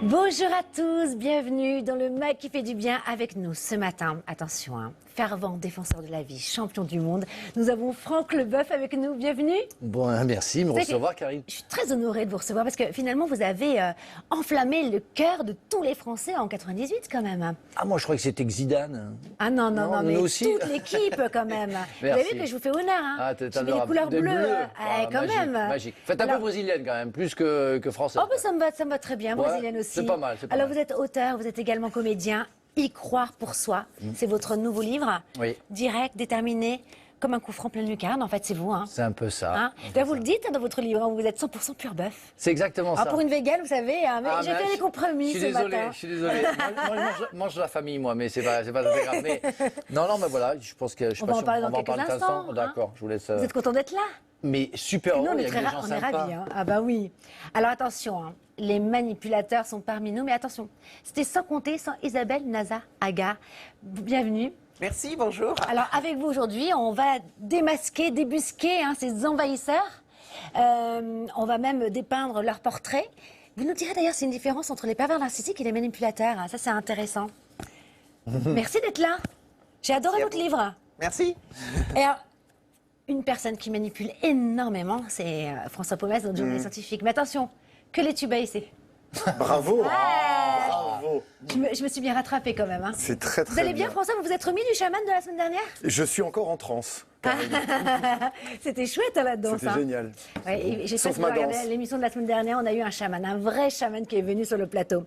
Bonjour à tous, bienvenue dans le MAC qui fait du bien avec nous ce matin. Attention, fervent défenseur de la vie, champion du monde. Nous avons Franck Leboeuf avec nous, bienvenue. Bon, merci de me recevoir, Karine. Je suis très honorée de vous recevoir parce que finalement vous avez enflammé le cœur de tous les Français en 98 quand même. Ah, moi je croyais que c'était que Zidane. Ah non, mais aussi. toute l'équipe quand même. Vous avez vu que je vous fais honneur, Ah, j'ai mis les couleurs bleues. Quand magique, même. Magique. Faites un peu brésilienne quand même, plus que française. Oh, bah, ça me va très bien, brésilienne aussi. C'est pas mal. Alors vous êtes auteur, vous êtes également comédien. Y croire pour soi, c'est votre nouveau livre. Oui. Direct, déterminé, comme un coup franc plein lucarne. En fait, c'est vous. C'est un peu ça. Là, vous le dites dans votre livre, vous êtes 100% pur bœuf. C'est exactement ça. Pour une végane, vous savez, mais j'ai fait des compromis ce matin. Je suis désolé. Moi, je mange la famille, moi, mais c'est pas très grave. Mais... Non, mais voilà, je pense que... On va en parler dans quelques instants. D'accord, je vous laisse... Vous êtes content d'être là? Mais super heureux, il y a des gens sympas. On est ravis. Ah bah oui. Alors attention, les manipulateurs sont parmi nous, mais attention, c'était sans compter sans Isabelle Naza-Aga. Bienvenue. Merci, bonjour. Alors avec vous aujourd'hui, on va démasquer, débusquer ces envahisseurs. On va même dépeindre leurs portraits. Vous nous direz d'ailleurs, c'est une différence entre les pervers narcissiques et les manipulateurs. Ça, c'est intéressant. Merci d'être là. J'ai adoré votre livre. Merci. Et alors, une personne qui manipule énormément, c'est François Pomès, notre journaliste scientifique. Mais attention, que les tubes ici. Bravo. Bravo. Je me suis bien rattrapée quand même. C'est très Vous allez bien, François? Vous vous êtes remis du chaman de la semaine dernière? Je suis encore en transe. C'était chouette là-dedans. C'était génial. Ouais, Sauf ma danse. L'émission de la semaine dernière, on a eu un chaman, un vrai chaman qui est venu sur le plateau.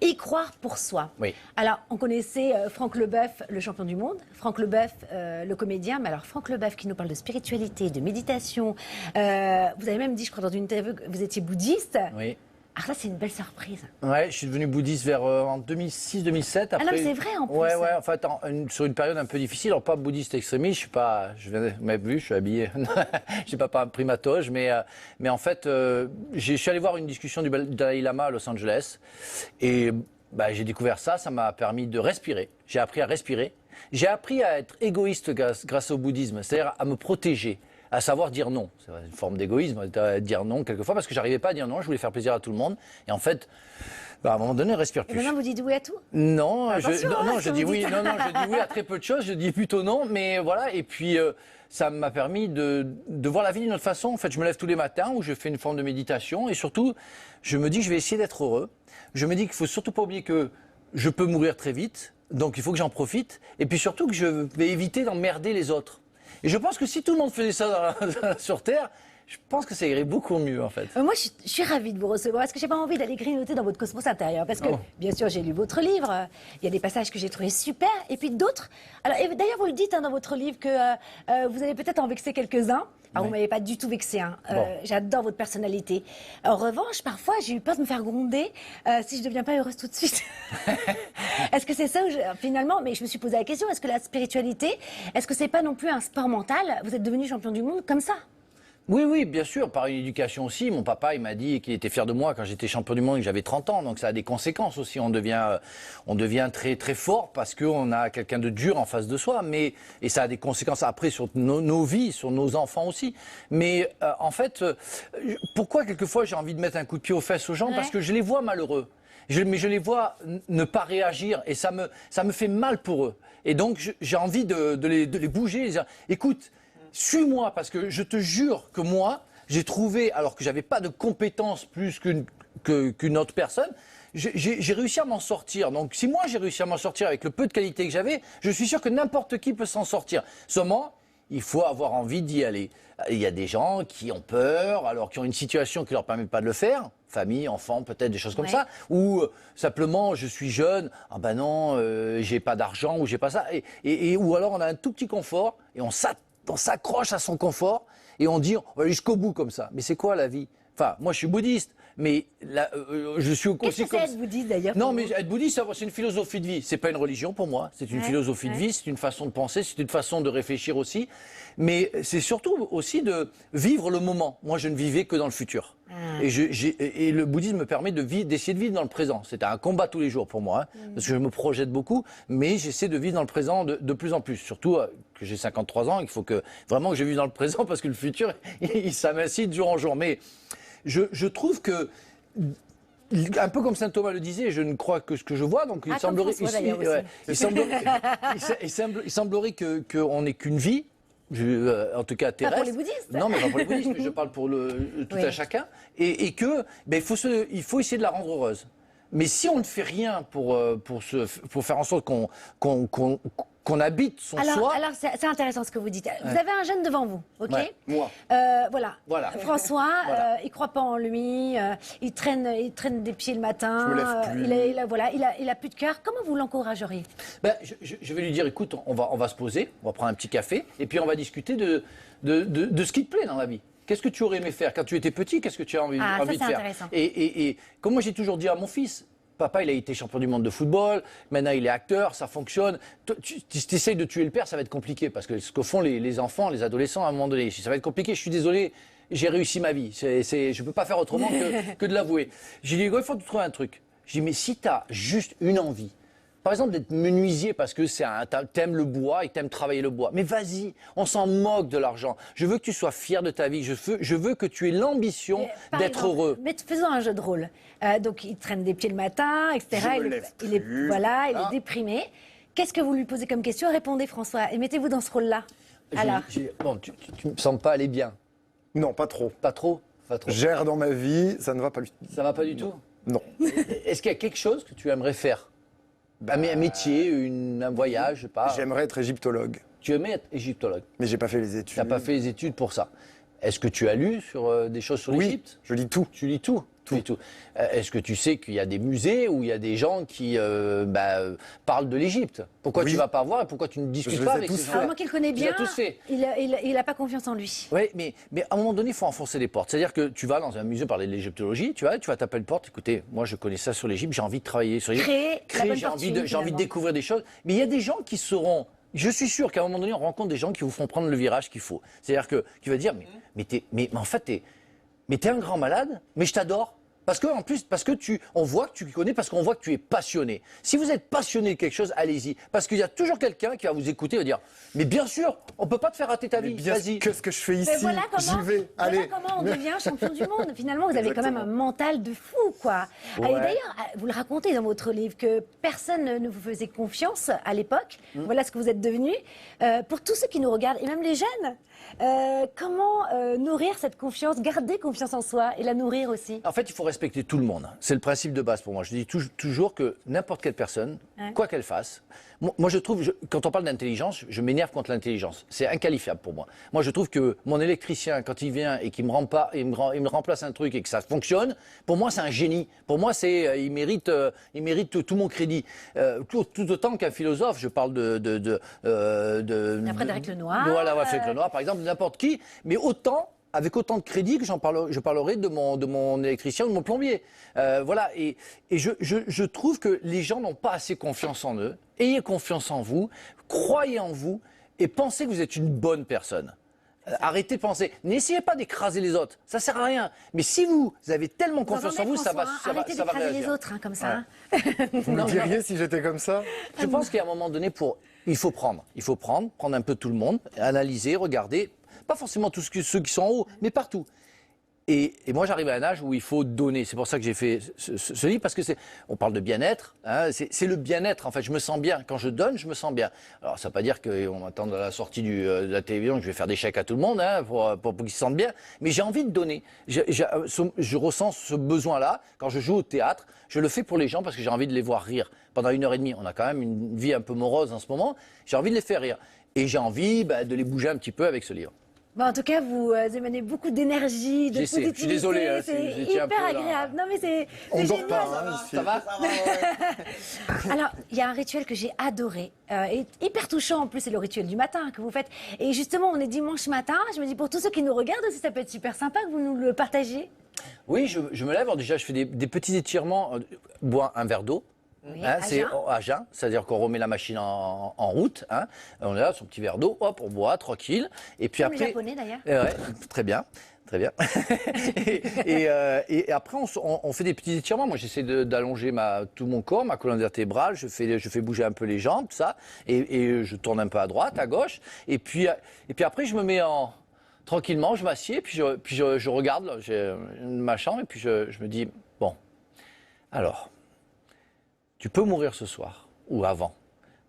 Y croire pour soi. Oui. Alors, on connaissait Franck Leboeuf, le champion du monde, Franck Leboeuf, le comédien, mais alors Franck Leboeuf qui nous parle de spiritualité, de méditation. Vous avez même dit, je crois, dans une interview que vous étiez bouddhiste. Oui. Alors ça, c'est une belle surprise. Ouais, je suis devenu bouddhiste en 2006-2007. Ah non, mais c'est vrai en plus. Ouais, en fait, sur une période un peu difficile. Alors, pas bouddhiste extrémiste, vous m'avez vu, je suis habillé. Je n'ai pas pris ma toge, mais en fait, je suis allé voir une discussion du Dalai Lama à Los Angeles. Et j'ai découvert ça m'a permis de respirer. J'ai appris à respirer. J'ai appris à être égoïste grâce au bouddhisme, c'est-à-dire à me protéger. À savoir dire non. C'est une forme d'égoïsme, dire non quelquefois, parce que j'arrivais pas à dire non, je voulais faire plaisir à tout le monde. Et en fait, à un moment donné, je respire plus. Et maintenant, vous dites oui à tout? Non, je dis oui. Non, je dis oui à très peu de choses, je dis plutôt non, mais voilà. Et puis, ça m'a permis de voir la vie d'une autre façon. En fait, je me lève tous les matins où je fais une forme de méditation. Et surtout, je me dis que je vais essayer d'être heureux. Je me dis qu'il faut surtout pas oublier que je peux mourir très vite. Donc, il faut que j'en profite. Et puis surtout que je vais éviter d'emmerder les autres. Et je pense que si tout le monde faisait ça sur Terre, je pense que ça irait beaucoup mieux, en fait. Moi, je suis ravie de vous recevoir, parce que j'ai pas envie d'aller grignoter dans votre cosmos intérieur. Parce que, bien sûr, j'ai lu votre livre, il y a des passages que j'ai trouvés super, et puis d'autres... Alors, d'ailleurs, vous le dites dans votre livre que vous allez peut-être en vexer quelques-uns. Alors, vous m'avez pas du tout vexé, J'adore votre personnalité. En revanche, parfois, j'ai eu peur de me faire gronder si je deviens pas heureuse tout de suite. Est-ce que c'est ça, finalement, mais je me suis posé la question, est-ce que la spiritualité, est-ce que c'est pas non plus un sport mental? Vous êtes devenu champion du monde comme ça? Oui, bien sûr, par une éducation aussi. Mon papa, il m'a dit qu'il était fier de moi quand j'étais champion du monde et que j'avais 30 ans. Donc ça a des conséquences aussi. On devient très, très fort parce qu'on a quelqu'un de dur en face de soi. Et ça a des conséquences après sur nos vies, sur nos enfants aussi. Mais en fait, pourquoi quelquefois j'ai envie de mettre un coup de pied aux fesses aux gens? Parce que je les vois malheureux. Mais je les vois ne pas réagir et ça me fait mal pour eux. Et donc j'ai envie de les bouger, de dire, écoute, suis-moi, parce que je te jure que moi, j'ai trouvé, alors que j'avais pas de compétences plus qu'une autre personne, j'ai réussi à m'en sortir. Donc si moi j'ai réussi à m'en sortir avec le peu de qualité que j'avais, je suis sûr que n'importe qui peut s'en sortir. Seulement, il faut avoir envie d'y aller. Il y a des gens qui ont peur, alors qui ont une situation qui leur permet pas de le faire. Famille, enfants, peut-être des choses comme ça. Ou simplement, je suis jeune, j'ai pas d'argent ou j'ai pas ça. Ou alors on a un tout petit confort et on s'accroche à son confort et on dit on va aller jusqu'au bout comme ça. Mais c'est quoi la vie? Enfin, moi je suis bouddhiste, mais je suis aussi Qu'est-ce que c'est être bouddhiste d'ailleurs? Non, mais être bouddhiste, c'est une philosophie de vie. C'est pas une religion pour moi. C'est une philosophie de vie, c'est une façon de penser, c'est une façon de réfléchir aussi. Mais c'est surtout aussi de vivre le moment. Moi, je ne vivais que dans le futur. Et le bouddhisme me permet d'essayer de vivre dans le présent. C'est un combat tous les jours pour moi, parce que je me projette beaucoup, mais j'essaie de vivre dans le présent de plus en plus. Surtout que j'ai 53 ans, il faut vraiment que je vive dans le présent, parce que le futur, ça m'incite de jour en jour. Mais je trouve que un peu comme saint Thomas le disait, je ne crois que ce que je vois, donc il semblerait, il semblerait qu'on n'ait qu'une vie. En tout cas terrestre. Pas pour les bouddhistes. Non, mais pas pour les bouddhistes, mais je parle pour tout à chacun. Et que, ben, il faut essayer de la rendre heureuse. Mais si on ne fait rien pour faire en sorte qu'on habite son soi. Alors c'est intéressant ce que vous dites. Vous avez un jeune devant vous, ok? Ouais, moi. Voilà. François, Voilà. il croit pas en lui, il traîne des pieds le matin. Je me lève plus. Il a plus de cœur. Comment vous l'encourageriez? Ben, je vais lui dire, écoute, on va se poser, on va prendre un petit café, et puis on va discuter de ce qui te plaît dans la vie. Qu'est-ce que tu aurais aimé faire quand tu étais petit? Qu'est-ce que tu as envie de faire? Intéressant. Et comme moi j'ai toujours dit à mon fils, papa il a été champion du monde de football, maintenant il est acteur, ça fonctionne. Tu essayes de tuer le père, ça va être compliqué, parce que ce que font les enfants, les adolescents à un moment donné, ça va être compliqué, je suis désolé, j'ai réussi ma vie, je ne peux pas faire autrement que de l'avouer. J'ai dit, il faut trouver un truc. Je dis, mais si tu as juste une envie, par exemple, d'être menuisier parce que t'aimes le bois et t'aimes travailler le bois. Mais vas-y, on s'en moque de l'argent. Je veux que tu sois fier de ta vie. Je veux que tu aies l'ambition d'être heureux. Mais faisons un jeu de rôle. Donc, il traîne des pieds le matin, etc. Je me lève il est plus. déprimé. Qu'est-ce que vous lui posez comme question? Répondez, François. Et mettez-vous dans ce rôle-là. Alors. Bon, tu me sens pas aller bien. Non, pas trop. Pas trop? Pas trop. Gère dans ma vie, ça ne va pas lui. Ça va pas du tout? Non. Est-ce qu'il y a quelque chose que tu aimerais faire? Un métier, un voyage, je sais pas. J'aimerais être égyptologue, Tu aimais être égyptologue. mais j'ai pas fait les études. Tu n'as pas fait les études pour ça. Est-ce que tu as lu sur des choses sur l'Égypte? Je lis tout. Tu lis tout. Tout. Est-ce que tu sais qu'il y a des musées où il y a des gens qui parlent de l'Égypte? Pourquoi tu ne vas pas voir et pourquoi tu ne discutes Je pas les ai avec tous ces faits. Alors, gens? moi qui le connais bien, tous fait. il n'a pas confiance en lui. Oui, mais à un moment donné, il faut enfoncer les portes. C'est-à-dire que tu vas dans un musée parler de l'égyptologie, tu vas taper une porte, écoutez, moi je connais ça sur l'Égypte, j'ai envie de travailler sur l'Égypte. Créer la bonne j'ai envie fortune, j'ai envie de découvrir des choses. Mais il y a des gens qui seront... Je suis sûr qu'à un moment donné, on rencontre des gens qui vous feront prendre le virage qu'il faut. C'est-à-dire que tu vas dire, mais en fait, t'es un grand malade, mais je t'adore. Parce que on voit que tu connais, parce qu'on voit que tu es passionné. Si vous êtes passionné de quelque chose, allez-y. Parce qu'il y a toujours quelqu'un qui va vous écouter et va dire, mais bien sûr, on peut pas te faire rater ta vie, vas-y. Qu'est-ce que je fais ici? Mais voilà J'y vais. voilà Allez. comment on devient champion du monde. Finalement, vous avez quand même un mental de fou, quoi. Ouais. Et d'ailleurs, vous le racontez dans votre livre que personne ne vous faisait confiance à l'époque. Voilà ce que vous êtes devenu. Pour tous ceux qui nous regardent, et même les jeunes, comment nourrir cette confiance, garder confiance en soi et la nourrir aussi? En fait, il faut respecter tout le monde. C'est le principe de base pour moi. Je dis toujours que n'importe quelle personne, quoi qu'elle fasse, moi je trouve, quand on parle d'intelligence, je m'énerve contre l'intelligence. C'est inqualifiable pour moi. Moi je trouve que mon électricien, quand il vient et qu'il me remplace un truc et que ça fonctionne, pour moi c'est un génie. Pour moi il mérite tout mon crédit. Tout autant qu'un philosophe, je parle de Frédéric Lenoir. Voilà, Frédéric Lenoir par exemple, n'importe qui, mais avec autant de crédit que je parlerai de mon électricien ou de mon plombier. Voilà, et je trouve que les gens n'ont pas assez confiance en eux. Ayez confiance en vous, croyez en vous et pensez que vous êtes une bonne personne. Arrêtez de penser. N'essayez pas d'écraser les autres, ça sert à rien. Mais si vous avez tellement confiance en vous, ça va Arrêtez d'écraser les autres, comme ça. Vous me diriez si j'étais comme ça? Je pense qu'à un moment donné, il faut prendre un peu tout le monde, analyser, regarder. Pas forcément tous ceux qui sont en haut, mais partout. Et moi, j'arrive à un âge où il faut donner. C'est pour ça que j'ai fait ce livre, parce que on parle de bien-être. Hein, c'est le bien-être, en fait. Je me sens bien. Quand je donne, je me sens bien. Alors, ça ne veut pas dire qu'on m'attend à la sortie de la télévision que je vais faire des chèques à tout le monde pour qu'ils se sentent bien. Mais j'ai envie de donner. Je ressens ce besoin-là. Quand je joue au théâtre, je le fais pour les gens parce que j'ai envie de les voir rire. Pendant 1h30, on a quand même une vie un peu morose en ce moment. J'ai envie de les faire rire. Et j'ai envie de les bouger un petit peu avec ce livre. Bon, en tout cas, vous émanez beaucoup d'énergie, de J'essaie. positivité. Je suis désolé, c'est j'étais un peu hyper là. agréable. Non, mais c'est On dort génial. pas, ici. Ça va? Alors, il y a un rituel que j'ai adoré, et hyper touchant en plus, c'est le rituel du matin que vous faites. Et justement, on est dimanche matin. Je me dis, pour tous ceux qui nous regardent aussi, ça peut être super sympa que vous nous le partagiez. Oui, je me lève. Alors déjà, je fais des petits étirements. Bois un verre d'eau. Oui, C'est à jeun. à jeun, c'est-à-dire qu'on remet la machine en route. On est là, son petit verre d'eau, hop, on boit, tranquille. Et puis Comme les après, Japonais d'ailleurs. Ouais, très bien. Très bien. et après, on fait des petits étirements. Moi, j'essaie d'allonger tout mon corps, ma colonne vertébrale. Je fais bouger un peu les jambes, tout ça. Et je tourne un peu à droite, à gauche. Et puis après, je me mets tranquillement, je m'assieds, puis je regarde j'ai ma chambre, et puis je me dis, bon, Alors, tu peux mourir ce soir ou avant.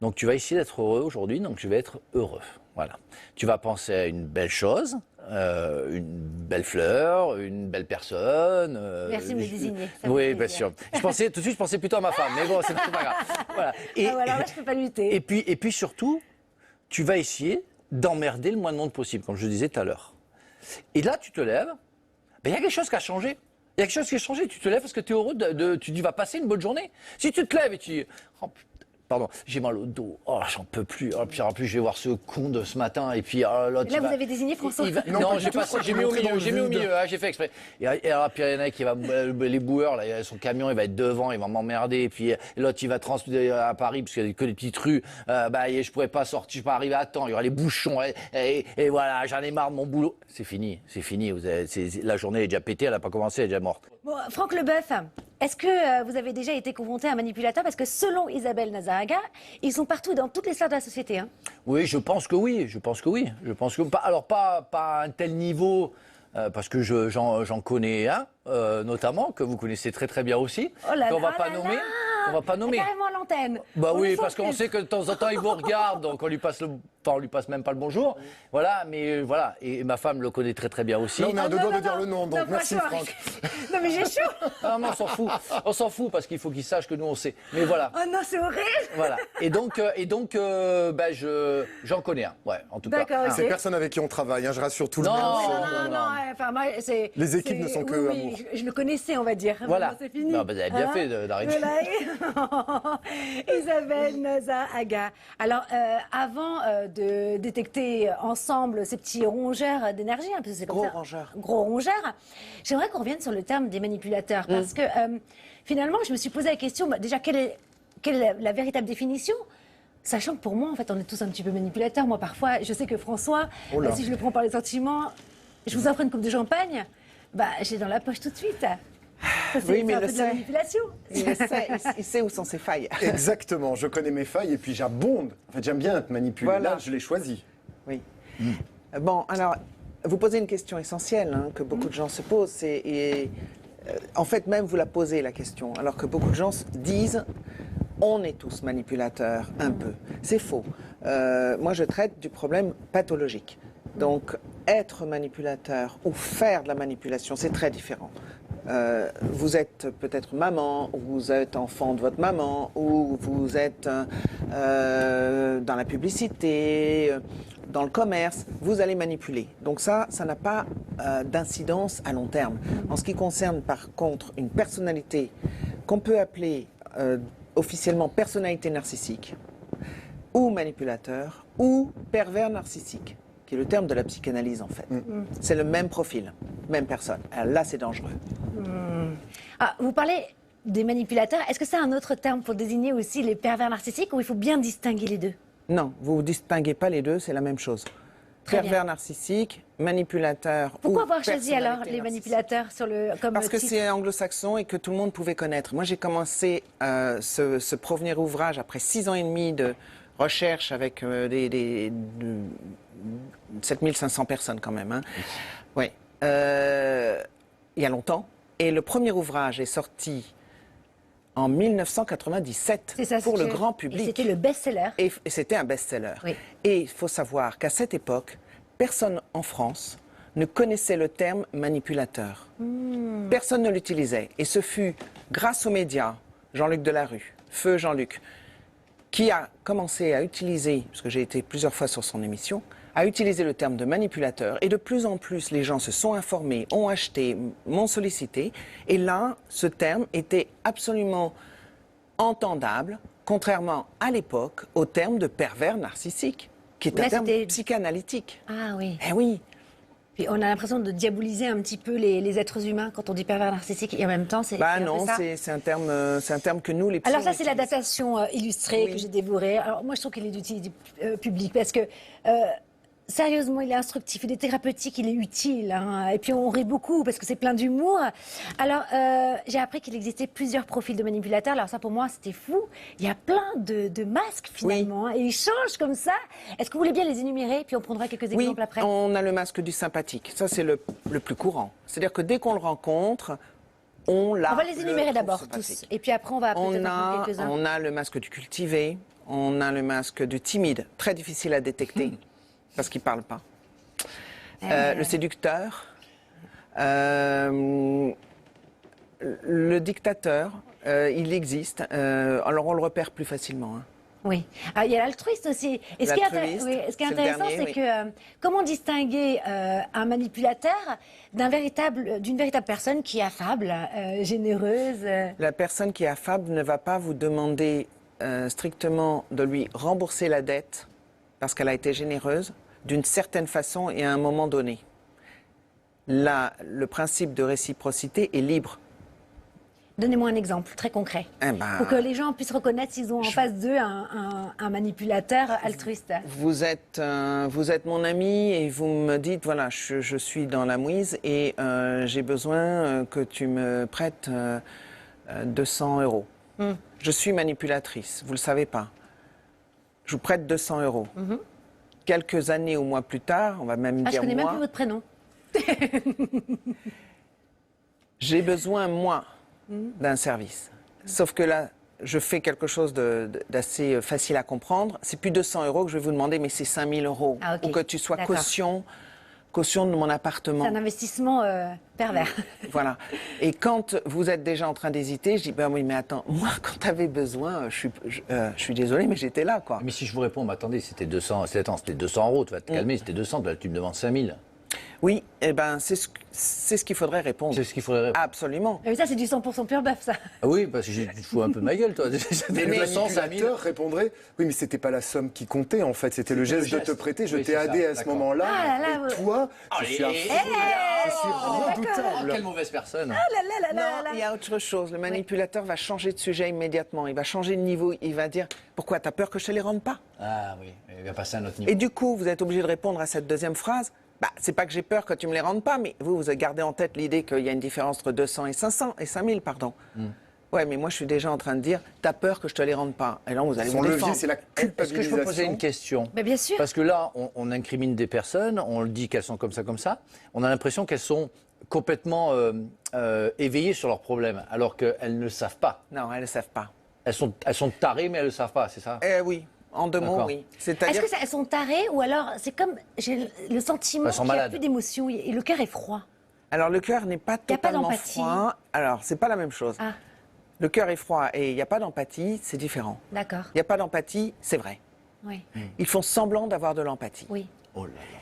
Donc tu vas essayer d'être heureux aujourd'hui, donc je vais être heureux. Voilà. Tu vas penser à une belle chose, une belle fleur, une belle personne. Merci de me désigner. Ça me Oui, fait bien plaisir. sûr. Tout de suite, je pensais plutôt à ma femme, mais bon, c'est pas grave. Voilà. Alors là, je peux pas lutter. Et puis surtout, tu vas essayer d'emmerder le moins de monde possible, comme je le disais tout à l'heure. Et là, tu te lèves, ben, il y a quelque chose qui a changé. Il y a quelque chose qui a changé. Tu te lèves parce que tu es heureux, tu dis, va passer une bonne journée. Si tu te lèves et tu dis, oh, pardon, j'ai mal au dos, oh, j'en peux plus. Oh, puis en plus, je vais voir ce con de ce matin. Et puis, oh, là, Là, vous avez désigné François. Non, pas du tout, j'ai mis au milieu, hein, j'ai fait exprès. Et alors, puis il y en a qui va, les boueurs, là, son camion, il va être devant, il va m'emmerder. Et puis l'autre, il va transmettre à Paris, parce qu'il n'y a que des petites rues. Je pourrais pas sortir, je peux pas arriver à temps. Il y aura les bouchons. Et voilà, j'en ai marre de mon boulot. C'est fini, c'est fini. La journée est déjà pétée, elle n'a pas commencé, elle est déjà morte. Bon, Franck Leboeuf, est-ce que vous avez déjà été confronté à un manipulateur? Parce que selon Isabelle Nazaraga, ils sont partout dans toutes les sphères de la société. Hein. Oui, je pense que oui. Je pense que pas à un tel niveau, parce que j'en connais un, notamment, que vous connaissez très très bien aussi, Oh là qu'on là va pas là nommer. là On va pas nommer. Carrément à l'antenne. Bah On oui, le parce sent qu'on plus. sait que de temps en temps il vous regarde, donc on lui passe on lui passe même pas le bonjour. Voilà, mais voilà. Et ma femme le connaît très très bien aussi. Là, on est à deux non, doigts non, de dire non. le nom, donc Non, merci franchement, Franck. Non mais j'ai chaud. Ah, mais on s'en fout parce qu'il faut qu'il sache que nous on sait. Mais voilà. Oh non, c'est horrible. Voilà. Et donc, j'en connais un. Ouais, en tout cas. D'accord, ok. C'est personne avec qui on travaille, hein, je rassure tout le Non, monde. Non, enfin, moi, c'est... Les équipes c'est- ne sont que oui, amour. je le connaissais, on va dire. Voilà. Maintenant, c'est fini. Non, bah, vous avez bien Hein fait d'arrêter. Voilà. Isabelle Nazaraga. Alors, avant de détecter ensemble ces petits rongeurs d'énergie, hein, parce que c'est comme Gros ça. rongeurs. Gros rongeurs. J'aimerais qu'on revienne sur le terme des manipulateurs, parce que finalement, je me suis posé la question, bah, déjà, quelle est la véritable définition? Sachant que pour moi, en fait, on est tous un petit peu manipulateurs. Moi, parfois, je sais que François, Oh là. si je le prends par les sentiments, je vous offre une coupe de champagne, bah, j'ai dans la poche tout de suite. Ça, c'est Oui, mais un il peu le de la sait. manipulation. Il sait où sont ses failles. Exactement, je connais mes failles et puis j'abonde. En fait, j'aime bien être manipulé. Voilà. Là, je l'ai choisi. Oui. Bon, alors, vous posez une question essentielle hein, que beaucoup de gens se posent. En fait, même vous la posez, la question, alors que beaucoup de gens se disent on est tous manipulateurs, un peu. C'est faux. Moi, je traite du problème pathologique. Donc, être manipulateur ou faire de la manipulation, c'est très différent. Vous êtes peut-être maman, ou vous êtes enfant de votre maman, ou vous êtes dans la publicité, dans le commerce, vous allez manipuler. Donc ça n'a pas d'incidence à long terme. En ce qui concerne par contre une personnalité qu'on peut appeler officiellement personnalité narcissique, ou manipulateur, ou pervers narcissique, qui est le terme de la psychanalyse en fait. C'est le même profil, même personne. Alors là, c'est dangereux. Ah, vous parlez des manipulateurs. Est-ce que c'est un autre terme pour désigner aussi les pervers narcissiques ou il faut bien distinguer les deux? Non, vous ne distinguez pas les deux, c'est la même chose. Très Pervers bien. narcissique, manipulateur. Pourquoi ou avoir choisi alors personnalité les narcissique. manipulateurs comme Parce que titre? c'est anglo-saxon et que tout le monde pouvait connaître. Moi, j'ai commencé ce premier ouvrage après 6 ans et demi de recherche avec 7500 personnes quand même. Hein. Oui. Il y a longtemps. Et le premier ouvrage est sorti en 1997 C'est ça, pour le c'était- grand et public. c'était le best-seller. Et c'était un best-seller. Oui. Et il faut savoir qu'à cette époque, personne en France ne connaissait le terme manipulateur. Personne ne l'utilisait. Et ce fut grâce aux médias, Jean-Luc Delarue, Feu Jean-Luc, qui a commencé à utiliser, parce que j'ai été plusieurs fois sur son émission, à utiliser le terme de manipulateur. Et de plus en plus, les gens se sont informés, ont acheté, m'ont sollicité. Et là, ce terme était absolument entendable, contrairement à l'époque au terme de pervers narcissique, qui est Là, un terme c'était- psychanalytique. Ah oui. Eh oui. Puis on a l'impression de diaboliser un petit peu les êtres humains quand on dit pervers narcissique et en même temps c'est Bah c'est un peu non, ça. c'est un terme que nous, les psy, Alors ça on c'est utilise. l'adaptation illustrée Oui. que j'ai dévorée. Alors moi je trouve qu'il est d'utilité publique parce que sérieusement il est instructif, il est thérapeutique, il est utile. Hein. Et puis on rit beaucoup parce que c'est plein d'humour. Alors j'ai appris qu'il existait plusieurs profils de manipulateurs. Alors ça pour moi c'était fou. Il y a plein de masques finalement hein, et ils changent comme ça. Est-ce que vous voulez bien les énumérer puis on prendra quelques Oui, exemples après? on a le masque du sympathique. Ça, c'est le plus courant. C'est-à-dire que dès qu'on le rencontre, ont là. On va les énumérer le d'abord trouble tous. sympathique. Et puis après, on va peut-être en prendre quelques-uns. On a le masque du cultivé, on a le masque du timide, très difficile à détecter parce qu'il ne parle pas. Le séducteur, le dictateur, il existe. Alors on le repère plus facilement. Hein. Oui. Ah, il y a l'altruiste aussi. Et ce qui est, L'altruiste, ce qui est c'est le intéressant, dernier, c'est oui. que comment distinguer un manipulateur d'une véritable personne qui est affable, généreuse La personne qui est affable ne va pas vous demander strictement de lui rembourser la dette parce qu'elle a été généreuse d'une certaine façon et à un moment donné. Là, le principe de réciprocité est libre. Donnez-moi un exemple très concret. Eh ben, Pour que les gens puissent reconnaître s'ils ont en face d'eux un manipulateur altruiste. vous êtes mon ami et vous me dites, voilà, je suis dans la mouise et j'ai besoin que tu me prêtes 200 euros. Je suis manipulatrice, vous ne le savez pas. Je vous prête 200 euros. Quelques années ou mois plus tard, on va même Ah, je dire connais même mois, plus votre prénom. j'ai besoin, moi, d'un service. Sauf que là, je fais quelque chose d'assez facile à comprendre. C'est plus 200 euros que je vais vous demander, mais c'est 5000 euros. Ah, ok. Pour que tu sois D'accord. caution de mon appartement. C'est un investissement pervers. Voilà. Et quand vous êtes déjà en train d'hésiter, je dis, ben oui, mais attends, moi, quand tu avais besoin, je suis désolé, mais j'étais là, quoi. Mais si je vous réponds, mais attendez, c'était 200, c'était 200 euros, tu vas te calmer, c'était 200, tu me demandes 5000. Oui, eh ben, c'est ce qu'il faudrait répondre. C'est ce qu'il faudrait répondre. Absolument. Mais ça, c'est du 100% pur bœuf, ça. Ah oui, parce que tu te fous un peu de ma gueule, toi. Mais C'était le 200, 5000. manipulateur répondrait oui, mais c'était pas la somme qui comptait en fait, c'était le C'était le geste de te geste. prêter. Je Oui, t'ai c'est ça, aidé à ce d'accord. moment-là. Ah là là, et ouais. toi, je suis un Allez. fou. Je suis Oh, redoutable. quelle mauvaise personne. Ah là là là là Non, là. il y a autre chose. Le manipulateur va changer de sujet immédiatement. Il va changer de niveau. Il va dire, pourquoi, t'as peur que je te les rende pas? Ah oui, il va passer à un autre niveau. Et du coup, vous êtes obligé de répondre à cette deuxième phrase. Bah, c'est pas que j'ai peur que tu me les rendes pas, mais vous gardez en tête l'idée qu'il y a une différence entre 200 et 500 et 5000, pardon. Ouais, mais moi, je suis déjà en train de dire, t'as peur que je te les rende pas. Et là, vous allez Son me levier, défendre. c'est la Est-ce que je peux poser culpabilisation. une question? Mais bien sûr. Parce que là, on incrimine des personnes, on le dit qu'elles sont comme ça. On a l'impression qu'elles sont complètement éveillées sur leurs problèmes, alors qu'elles ne le savent pas. Non, elles ne savent pas. Elles sont tarées, mais elles ne le savent pas, c'est ça? Oui, en deux mots, D'accord. oui. Est-ce C'est-à-dire que elles sont tarées ou alors c'est comme j'ai le sentiment Elles sont qu'il n'y a malades. plus d'émotion et le cœur est froid. Alors, le cœur n'est pas Il y a pas totalement d'empathie. froid. Alors, c'est pas la même chose. Ah, Le cœur est froid et il n'y a pas d'empathie, c'est différent. d'accord. Il n'y a pas d'empathie, c'est vrai. Oui, Ils font semblant d'avoir de l'empathie. oui. Oh là là.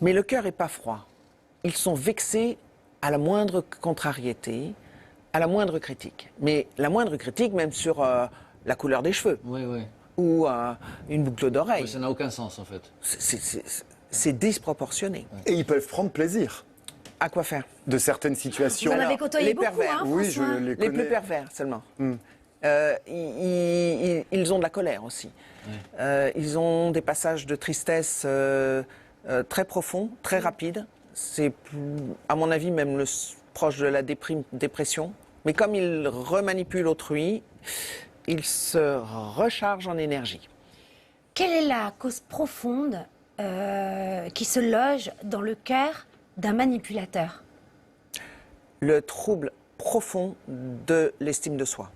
Mais le cœur n'est pas froid. Ils sont vexés à la moindre contrariété, à la moindre critique. Mais la moindre critique, même sur la couleur des cheveux Oui, oui. ou une boucle d'oreille, Ça n'a aucun sens, en fait. c'est disproportionné. Et ils peuvent prendre plaisir À quoi faire? de certaines situations. Vous en Alors, avez côtoyé les beaucoup, pervers. hein, Oui, je François. les Les connais. plus pervers seulement. Ils ont de la colère aussi. Ils ont des passages de tristesse très profonds, très rapides. C'est, à mon avis, même proche de la dépression. Mais comme ils remanipulent autrui, ils se rechargent en énergie. Quelle est la cause profonde qui se loge dans le cœur d'un manipulateur? Le trouble profond de l'estime de soi.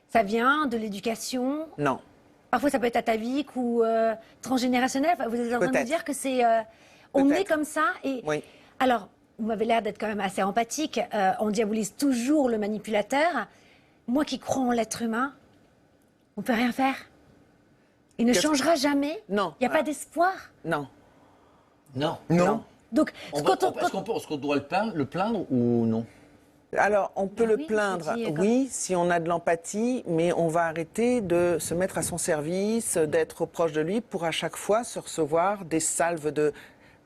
Ça vient de l'éducation. Non. Parfois, ça peut être atavique ou transgénérationnel. Enfin, vous êtes en train de Peut-être. me dire que c'est on est Peut-être. comme ça. Et Oui. alors, vous m'avez l'air d'être quand même assez empathique. On diabolise toujours le manipulateur. Moi qui crois en l'être humain, on peut rien faire. Il ne Qu'est-ce- changera jamais. Non. Il n'y a pas d'espoir. Non. Non. Non. Donc, quand on- Est-ce qu'on doit le plaindre ou non? Alors, on peut Ah le oui, plaindre, je dis, oui, si on a de l'empathie, mais on va arrêter de se mettre à son service, d'être proche de lui pour à chaque fois se recevoir des salves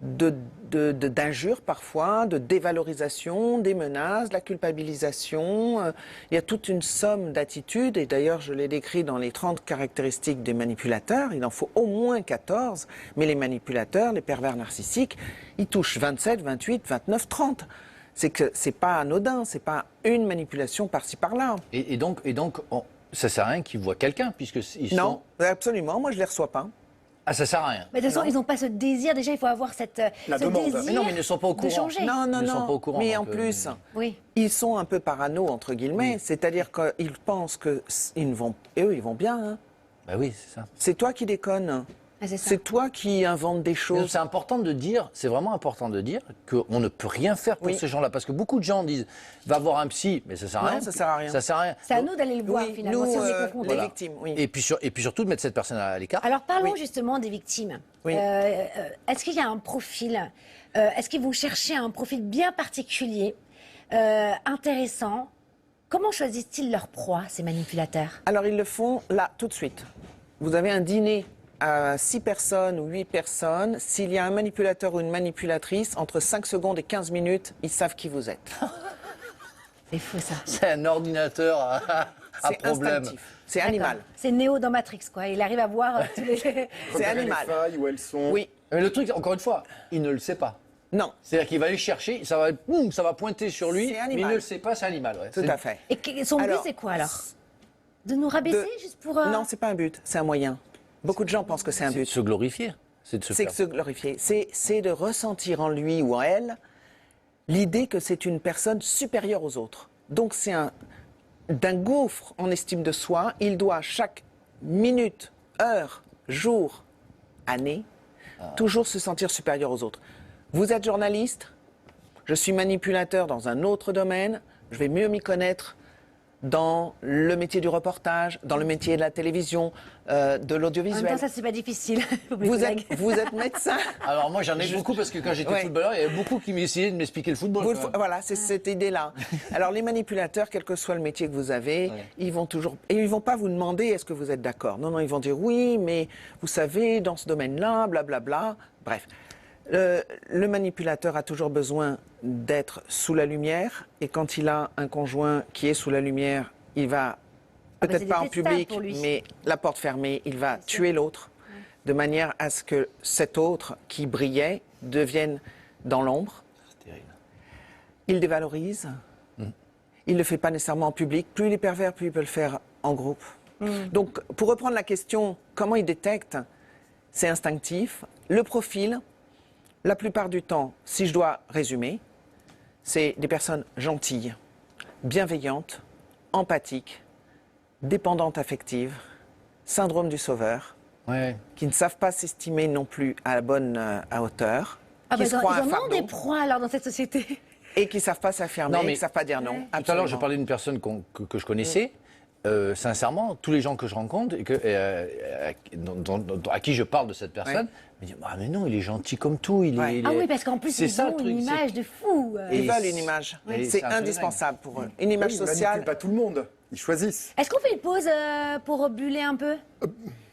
d'injures parfois, de dévalorisation, des menaces, de la culpabilisation. Il y a toute une somme d'attitudes, et d'ailleurs je l'ai décrit dans les 30 caractéristiques des manipulateurs, il en faut au moins 14, mais les manipulateurs, les pervers narcissiques, ils touchent 27, 28, 29, 30. C'est que c'est pas anodin, c'est pas une manipulation par-ci par-là. Et donc ça sert à rien qu'ils voient quelqu'un, puisque ils Non, absolument, moi je les reçois pas. Ah, ça sert à rien. Mais de toute façon, ils n'ont pas ce désir. Déjà, il faut avoir ce demande. désir Mais non, mais ils ne sont pas au de courant. changer. Non, non, Ils ne sont non. pas au courant, mais donc, en plus, Oui. ils sont un peu parano, entre guillemets. C'est-à-dire qu'ils pensent que eux, ils vont bien. Hein. Bah oui, c'est ça. C'est toi qui déconnes. Ah, c'est ça. C'est toi qui inventes des Mais choses. c'est important de dire, c'est vraiment important de dire qu'on ne peut rien faire pour Oui. ces gens-là. Parce que beaucoup de gens disent, va voir un psy, mais ça sert à Non, rien. ça sert à rien. Ça sert à rien. C'est à nous d'aller le voir, Oui, finalement, nous, si on est confrontés. les victimes, oui. Et puis surtout de mettre cette personne à l'écart. Alors parlons Oui. justement des victimes. Oui. Est-ce qu'il y a un profil est-ce qu'ils vont chercher un profil bien particulier, intéressant? Comment choisissent-ils leur proie, ces manipulateurs? Alors, ils le font là, tout de suite. Vous avez un dîner à 6 personnes ou 8 personnes. S'il y a un manipulateur ou une manipulatrice, entre 5 secondes et 15 minutes, ils savent qui vous êtes. C'est fou, ça. C'est un ordinateur à C'est problème. instinctif. C'est animal. D'accord. C'est Néo dans Matrix, quoi. Il arrive à voir tous les... C'est Repérer animal. les failles où elles sont. Oui. Mais le truc, encore une fois, il ne le sait pas. Non. C'est-à-dire qu'il va aller chercher, ça va pointer sur lui, C'est mais animal. il ne le sait pas, c'est animal. Ouais. Tout C'est- à fait. Et son but, Alors, c'est quoi, alors? De nous rabaisser, juste pour... Non, c'est pas un but, c'est un moyen. Beaucoup de gens pensent que c'est un C'est de but. se glorifier. C'est de se C'est faire. que se glorifier. C'est de ressentir en lui ou en elle l'idée que c'est une personne supérieure aux autres. Donc c'est d'un gouffre en estime de soi. Il doit chaque minute, heure, jour, année, toujours se sentir supérieur aux autres. Vous êtes journaliste, je suis manipulateur dans un autre domaine, je vais mieux m'y connaître dans le métier du reportage, dans le métier de la télévision, de En même l'audiovisuel. temps, ça, c'est pas difficile. Vous êtes médecin. Alors moi j'en ai beaucoup parce que quand j'étais Ouais. footballeur, il y avait beaucoup qui m'essayaient de m'expliquer le football. Vous quand même. voilà, c'est cette idée-là. Alors les manipulateurs, quel que soit le métier que vous avez, Ouais. ils vont toujours et ils vont pas vous demander est-ce que vous êtes d'accord. Non, non, ils vont dire oui, mais vous savez dans ce domaine-là, blablabla. Bref, le manipulateur a toujours besoin d'être sous la lumière et quand il a un conjoint qui est sous la lumière, il va bah, peut-être c'est pas en détestable public, pour lui. mais la porte fermée, il va tuer l'autre de manière à ce que cet autre qui brillait devienne dans l'ombre. C'est terrible. Il dévalorise. Il ne le fait pas nécessairement en public. Plus il est pervers, plus il peut le faire en groupe. Donc, pour reprendre la question, comment il détecte? C'est instinctif. Le profil, la plupart du temps, si je dois résumer, c'est des personnes gentilles, bienveillantes, empathiques, dépendantes affectives, syndrome du sauveur, Ouais. qui ne savent pas s'estimer non plus à la bonne à hauteur, Ah, bah, qui se croient un ils en ont fardeau des proies, alors, dans cette société. et qui ne savent pas s'affirmer, Non, mais- qui ne savent pas dire non. Ouais. Tout à l'heure, Absolument. je parlais d'une personne que je connaissais. Sincèrement, tous les gens que je rencontre et à qui je parle de cette personne, me disent ah mais non, il est gentil comme tout. Ouais. Il Ah est- oui, parce qu'en plus, c'est ils ça, le ont truc, une c'est- image de fou. Ils Et veulent c'est- une image. Oui, C'est c'est un peu indispensable pour eux. Une image Oui, ils ne sociale. manipulent pas tout le monde. Ils choisissent. Est-ce qu'on fait une pause pour buller un peu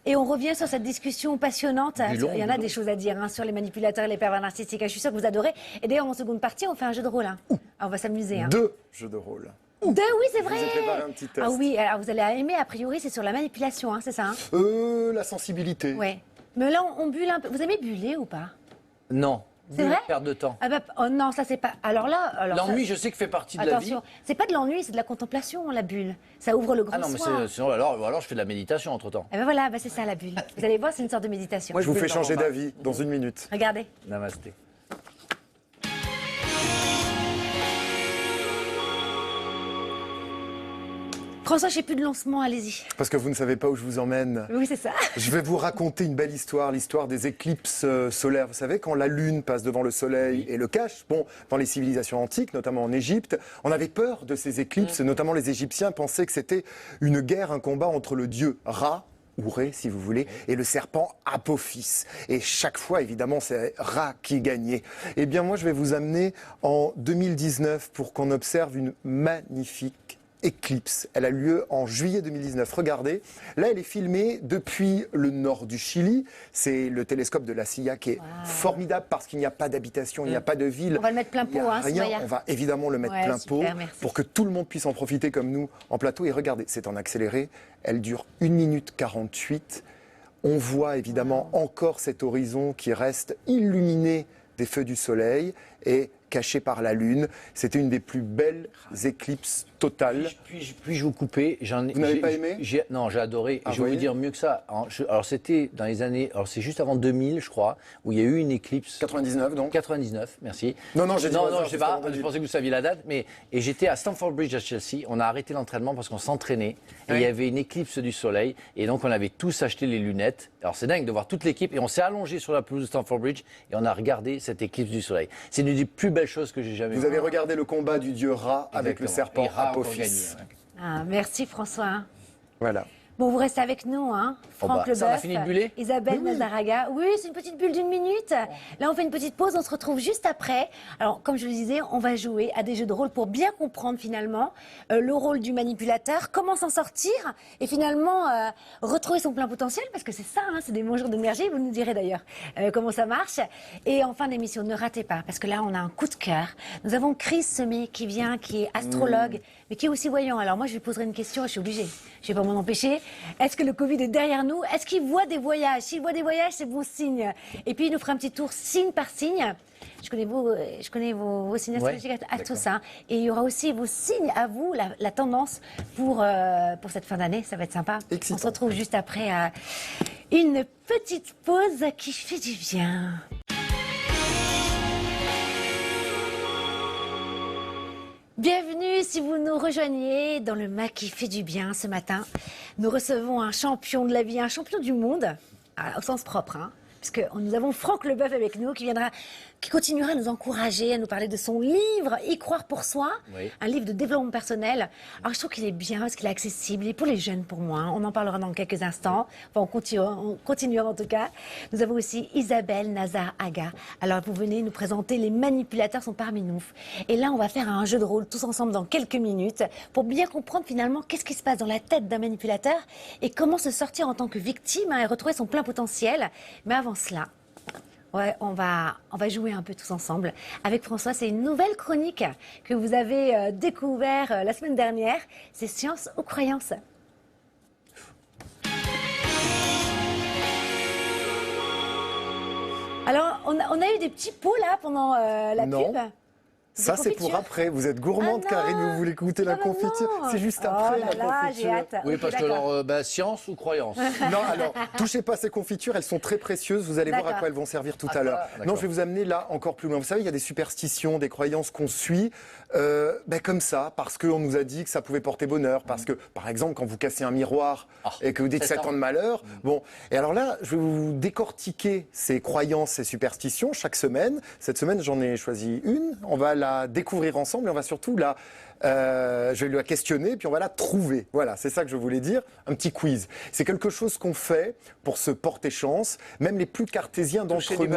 et on revient sur cette discussion passionnante. Buvons, Il y en a buvons. des choses à dire hein, sur les manipulateurs et les pervers narcissiques. Je suis sûre que vous adorez. Et d'ailleurs, en seconde partie, on fait un jeu de rôle. Hein. Ah, on va s'amuser. Hein. 2 jeux de rôle. Oui, c'est vrai. vous ai préparé un petit test. Ah oui, alors vous allez aimer. A priori, c'est sur la manipulation, hein, c'est ça. Hein La sensibilité. ouais. Mais là, on bulle un peu. Vous aimez buller ou pas? Non. C'est vrai Perte de temps. Ah bah, oh non, ça c'est pas. Alors là, L'ennui, ça- je sais que fait partie de la vie. Attention, c'est pas de l'ennui, c'est de la contemplation, la bulle. Ça ouvre le grand Ah non, mais soir. sinon, alors je fais de la méditation entre temps. Eh ben voilà, c'est ça la bulle. Vous allez voir, c'est une sorte de méditation. Moi, Je vous bulle fais dans changer mon bain. d'avis dans une minute. Regardez. Namasté. François, j'ai plus de lancement, allez-y. Parce que vous ne savez pas où je vous emmène. Oui, c'est ça. Je vais vous raconter une belle histoire, l'histoire des éclipses solaires. Vous savez, quand la Lune passe devant le Soleil et le cache, bon, dans les civilisations antiques, notamment en Égypte, on avait peur de ces éclipses, notamment les Égyptiens pensaient que c'était une guerre, un combat entre le dieu Ra, ou Ré, si vous voulez, et le serpent Apophis. Et chaque fois, évidemment, c'est Ra qui gagnait. Eh bien, moi, je vais vous amener en 2019 pour qu'on observe une magnifique éclipse. Elle a lieu en juillet 2019. Regardez, là, elle est filmée depuis le nord du Chili. C'est le télescope de la CIA qui est formidable parce qu'il n'y a pas d'habitation, il n'y a pas de ville. On va le mettre plein Il y a pot, hein, rien. Soumaya. On va évidemment le mettre Ouais, plein pot super, merci. pour que tout le monde puisse en profiter comme nous en plateau. Et regardez, c'est en accéléré. Elle dure 1 minute 48. On voit évidemment encore cet horizon qui reste illuminé des feux du soleil. est caché par la Lune. C'était une des plus belles éclipses totales. Puis-je vous couper? Vous n'avez pas aimé? Non, j'ai adoré. Ah, Je vais vous dire mieux que ça. Alors, c'était dans les années... Alors, c'est juste avant 2000, je crois, où il y a eu une éclipse... 99, donc 99, merci. Non, j'ai dit au hasard, je sais pas, je pensais que vous saviez la date, et j'étais à Stamford Bridge à Chelsea, on a arrêté l'entraînement parce qu'on s'entraînait, et il y avait une éclipse du soleil, et donc on avait tous acheté les lunettes. Alors c'est dingue de voir toute l'équipe, et on s'est allongé sur la pelouse de Stamford Bridge, et on a regardé cette éclipse du soleil. C'est une des plus belles choses que j'ai jamais vues. Vous avez regardé le combat du dieu Ra avec le serpent Et Ra a encore Apophis. gagné, ouais. Ah, merci François. Voilà. Bon, vous restez avec nous, hein. Franck Leboeuf, ça, on a fini de buller Isabelle Nazaraga. Oui, c'est une petite bulle d'1 minute. Là, on fait une petite pause, on se retrouve juste après. Alors, comme je le disais, on va jouer à des jeux de rôle pour bien comprendre finalement le rôle du manipulateur, comment s'en sortir et finalement retrouver son plein potentiel, parce que c'est ça, hein, c'est des mangeurs d'énergie, vous nous direz d'ailleurs comment ça marche. Et en fin d'émission, ne ratez pas, parce que là, on a un coup de cœur. Nous avons Chris Semé qui vient, qui est astrologue, mais qui est aussi voyant. Alors moi, je lui poserai une question, je suis obligée. Je ne vais pas m'en empêcher. Est-ce que le Covid est derrière nous? Est-ce qu'il voit des voyages? S'il voit des voyages, c'est bon signe. Et puis, il nous fera un petit tour signe par signe. Je connais vos signes astrologiques à tous. Hein. Et il y aura aussi vos signes à vous, la tendance pour cette fin d'année. Ça va être sympa. Excitant. On se retrouve juste après une petite pause qui fait du bien. Bienvenue si vous nous rejoignez dans le MAC qui fait du bien ce matin. Nous recevons un champion de la vie, un champion du monde, au sens propre, hein, puisque nous avons Franck Leboeuf avec nous qui continuera à nous encourager, à nous parler de son livre « Y croire pour soi Oui. », un livre de développement personnel. Alors je trouve qu'il est bien parce qu'il est accessible, il est pour les jeunes pour moi. On en parlera dans quelques instants. Enfin, on continuera en tout cas. Nous avons aussi Isabelle Nazaraga. Alors vous venez nous présenter, les manipulateurs sont parmi nous. Et là, on va faire un jeu de rôle tous ensemble dans quelques minutes pour bien comprendre finalement qu'est-ce qui se passe dans la tête d'un manipulateur et comment se sortir en tant que victime et retrouver son plein potentiel. Mais avant cela, ouais, on va jouer un peu tous ensemble. Avec François, c'est une nouvelle chronique que vous avez découvert la semaine dernière. C'est Science ou Croyance. Alors, on a eu des petits pots là pendant la Non. pub. Ça, c'est pour après. Vous êtes gourmande, Ah non. Karine, vous voulez goûter la Ah non. confiture? C'est juste après Oh là la là, confiture. j'ai hâte. Oui, Ok, parce que d'accord. alors, science ou croyance? Non, alors, touchez pas à ces confitures, elles sont très précieuses. Vous allez voir à D'accord. quoi elles vont servir tout Ah, à l'heure. d'accord. Non, je vais vous amener là encore plus loin. Vous savez, il y a des superstitions, des croyances qu'on suit comme ça, parce qu'on nous a dit que ça pouvait porter bonheur. Parce que, par exemple, quand vous cassez un miroir et que vous dites que 7 ans de malheur, bon. Et alors là, je vais vous décortiquer ces croyances, ces superstitions chaque semaine. Cette semaine, j'en ai choisi une. On va la découvrir ensemble et on va surtout je vais la questionner, puis on va la trouver. Voilà, c'est ça que je voulais dire, un petit quiz. C'est quelque chose qu'on fait pour se porter chance, même les plus cartésiens d'entre nous.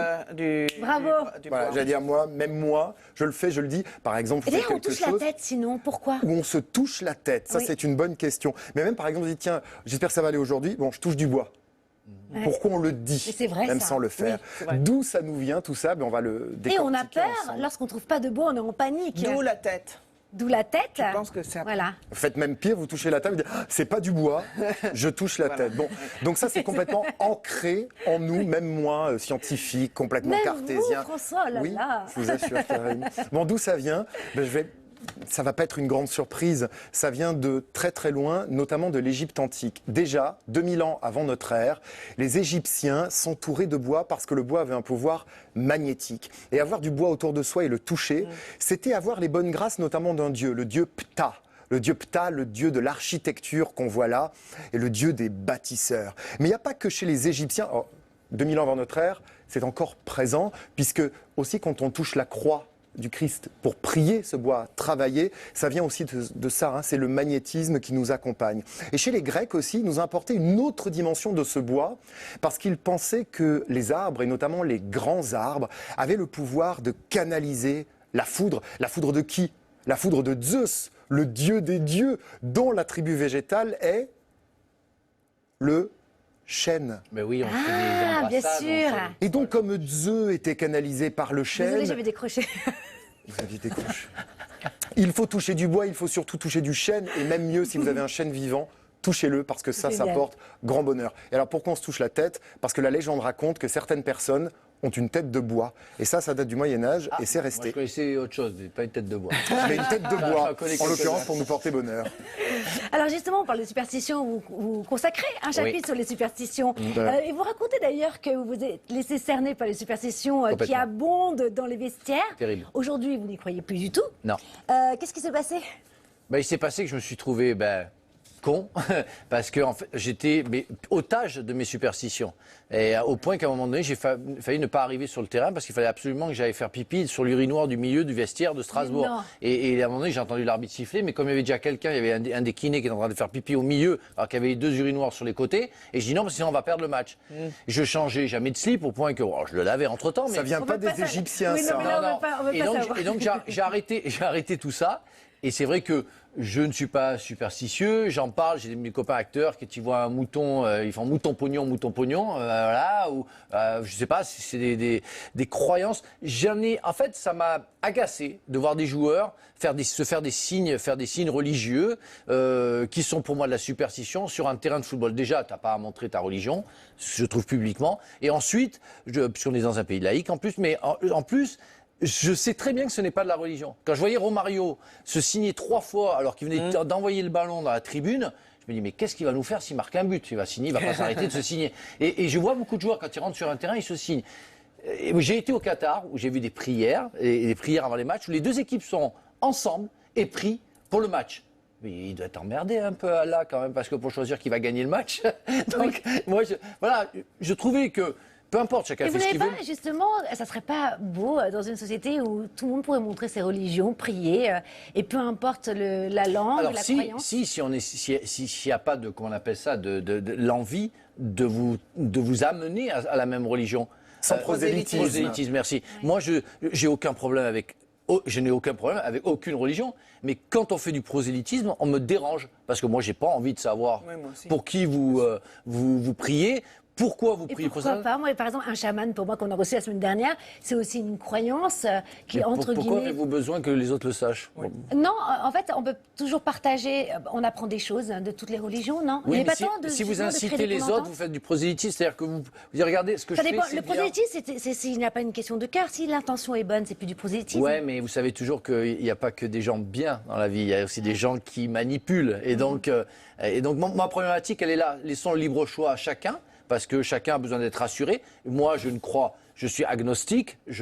Bravo. Voilà, j'allais dire même moi, je le fais, je le dis. Par exemple, Et vous faites d'ailleurs, on quelque touche chose la tête sinon, pourquoi? où on se touche la tête. Ça, Oui. c'est une bonne question. Mais même, par exemple, vous dites, tiens, j'espère que ça va aller aujourd'hui. Bon, je touche du bois. Ouais. Pourquoi on le dit, Mais c'est vrai, même ça. sans le faire. Oui, c'est vrai. D'où ça nous vient, tout ça, on va le décortiquer Et on a peur, ensemble. lorsqu'on ne trouve pas de bois, on est en panique. D'où la tête. D'où la tête. Je pense que c'est un- Voilà. Faites même pire, vous touchez la table, vous dites ah, c'est pas du bois, je touche la tête. Bon, donc ça c'est complètement ancré en nous, même moi, scientifique, complètement Même cartésien. vous, François, oh là oui, là. je vous assure, Karine. Bon, d'où ça vient? Ça va pas être une grande surprise. Ça vient de très très loin, notamment de l'Égypte antique. Déjà, 2000 ans avant notre ère, les Égyptiens s'entouraient de bois parce que le bois avait un pouvoir magnétique. Et avoir du bois autour de soi et le toucher, c'était avoir les bonnes grâces, notamment d'un dieu, le dieu Ptah. Le dieu Ptah, le dieu de l'architecture qu'on voit là, et le dieu des bâtisseurs. Mais il n'y a pas que chez les Égyptiens. Oh, 2000 ans avant notre ère, c'est encore présent, puisque aussi quand on touche la croix du Christ pour prier ce bois, travailler, ça vient aussi de ça, hein, c'est le magnétisme qui nous accompagne. Et chez les Grecs aussi, ils nous apportaient une autre dimension de ce bois, parce qu'ils pensaient que les arbres, et notamment les grands arbres, avaient le pouvoir de canaliser la foudre. La foudre de qui? La foudre de Zeus, le dieu des dieux, dont la tribu végétale est le chêne. Mais oui, on fait des Ah, bien embrassades, sûr. on Et donc, comme Zeus était canalisé par le chêne... Désolée, j'avais décroché. Vous aviez décroché. Il faut toucher du bois, il faut surtout toucher du chêne, et même mieux, si vous avez un chêne vivant, touchez-le, parce que ça Génial. porte grand bonheur. Et alors, pourquoi on se touche la tête? Parce que la légende raconte que certaines personnes ont une tête de bois. Et ça date du Moyen-Âge et c'est Moi, je resté. connaissais autre chose, mais pas une tête de bois. Mais une tête de bois, j'en connais en l'occurrence quelques-uns. pour nous porter bonheur. Alors justement, on parle de superstitions, vous consacrez un chapitre sur les superstitions. Et vous racontez d'ailleurs que vous vous êtes laissé cerner par les superstitions qui Complètement. abondent dans les vestiaires. Terrible. Aujourd'hui, vous n'y croyez plus du tout. Non. Qu'est-ce qui s'est passé? Il s'est passé que je me suis trouvé con, parce que en fait, j'étais otage de mes superstitions. Et au point qu'à un moment donné, j'ai failli ne pas arriver sur le terrain parce qu'il fallait absolument que j'aille faire pipi sur l'urinoir du milieu du vestiaire de Strasbourg. Non. Et à un moment donné, j'ai entendu l'arbitre siffler, mais comme il y avait déjà quelqu'un, il y avait un des kinés qui était en train de faire pipi au milieu, alors qu'il y avait 2 urinoirs sur les côtés. Et je dis non, parce que sinon on va perdre le match. Je changeais jamais de slip au point que je le lavais entre-temps. Mais Ça vient On pas veut pas des ça- Égyptiens, Oui, non, ça. mais là, on veut pas savoir. Et donc j'ai arrêté tout ça. Et c'est vrai que je ne suis pas superstitieux, j'en parle, j'ai mes copains acteurs qui voient un mouton, ils font mouton pognon, voilà, ou je sais pas, c'est des croyances. En fait, ça m'a agacé de voir des joueurs se faire des signes religieux qui sont pour moi de la superstition sur un terrain de football. Déjà, t'as pas à montrer ta religion, je trouve publiquement, et ensuite, puisqu'on est dans un pays laïque en plus, mais en plus. Je sais très bien que ce n'est pas de la religion. Quand je voyais Romario se signer 3 fois alors qu'il venait d'envoyer le ballon dans la tribune, je me dis mais qu'est-ce qu'il va nous faire s'il marque un but? Il va signer, il va pas s'arrêter de se signer. Et je vois beaucoup de joueurs quand ils rentrent sur un terrain, ils se signent. J'ai été au Qatar où j'ai vu des prières, et des prières avant les matchs, où les 2 équipes sont ensemble et prient pour le match. Mais il doit être emmerdé un peu Allah quand même, parce que pour choisir qui va gagner le match. Donc moi, je trouvais que peu importe, chacun Et fait vous ce n'avez qu'il pas, veut. justement, ça serait pas beau dans une société où tout le monde pourrait montrer ses religions, prier, et peu importe la langue, Alors la croyance? s'il n'y a pas de, comment on appelle ça, de l'envie de vous amener à la même religion. Sans prosélytisme. Prosélytisme, merci. Moi, je n'ai aucun problème avec aucune religion, mais quand on fait du prosélytisme, on me dérange. Parce que moi, j'ai pas envie de savoir Oui, moi aussi. pour qui vous priez. Pourquoi vous Et priez pourquoi pour ça? pas? Moi, par exemple, un chaman, pour moi, qu'on a reçu la semaine dernière, c'est aussi une croyance qui, Mais entre pourquoi guillemets... avez-vous besoin que les autres le sachent? Non, en fait, on peut toujours partager, on apprend des choses de toutes les religions, non? Oui, Il n'y a mais pas si, tant de si vous justement, de incitez crédits les qu'on autres, entend. vous faites du prosélytisme, c'est-à-dire que vous regardez ce que Ça je fais, dépend. c'est Le bien. prosélytisme, s'il n'y a pas une question de cœur. Si l'intention est bonne, c'est plus du prosélytisme. Ouais, mais vous savez toujours qu'il n'y a pas que des gens bien dans la vie, il y a aussi des gens qui manipulent. Et donc ma problématique, elle est là. Laissons le libre choix à chacun, parce que chacun a besoin d'être rassuré. Moi, je suis agnostique. Non,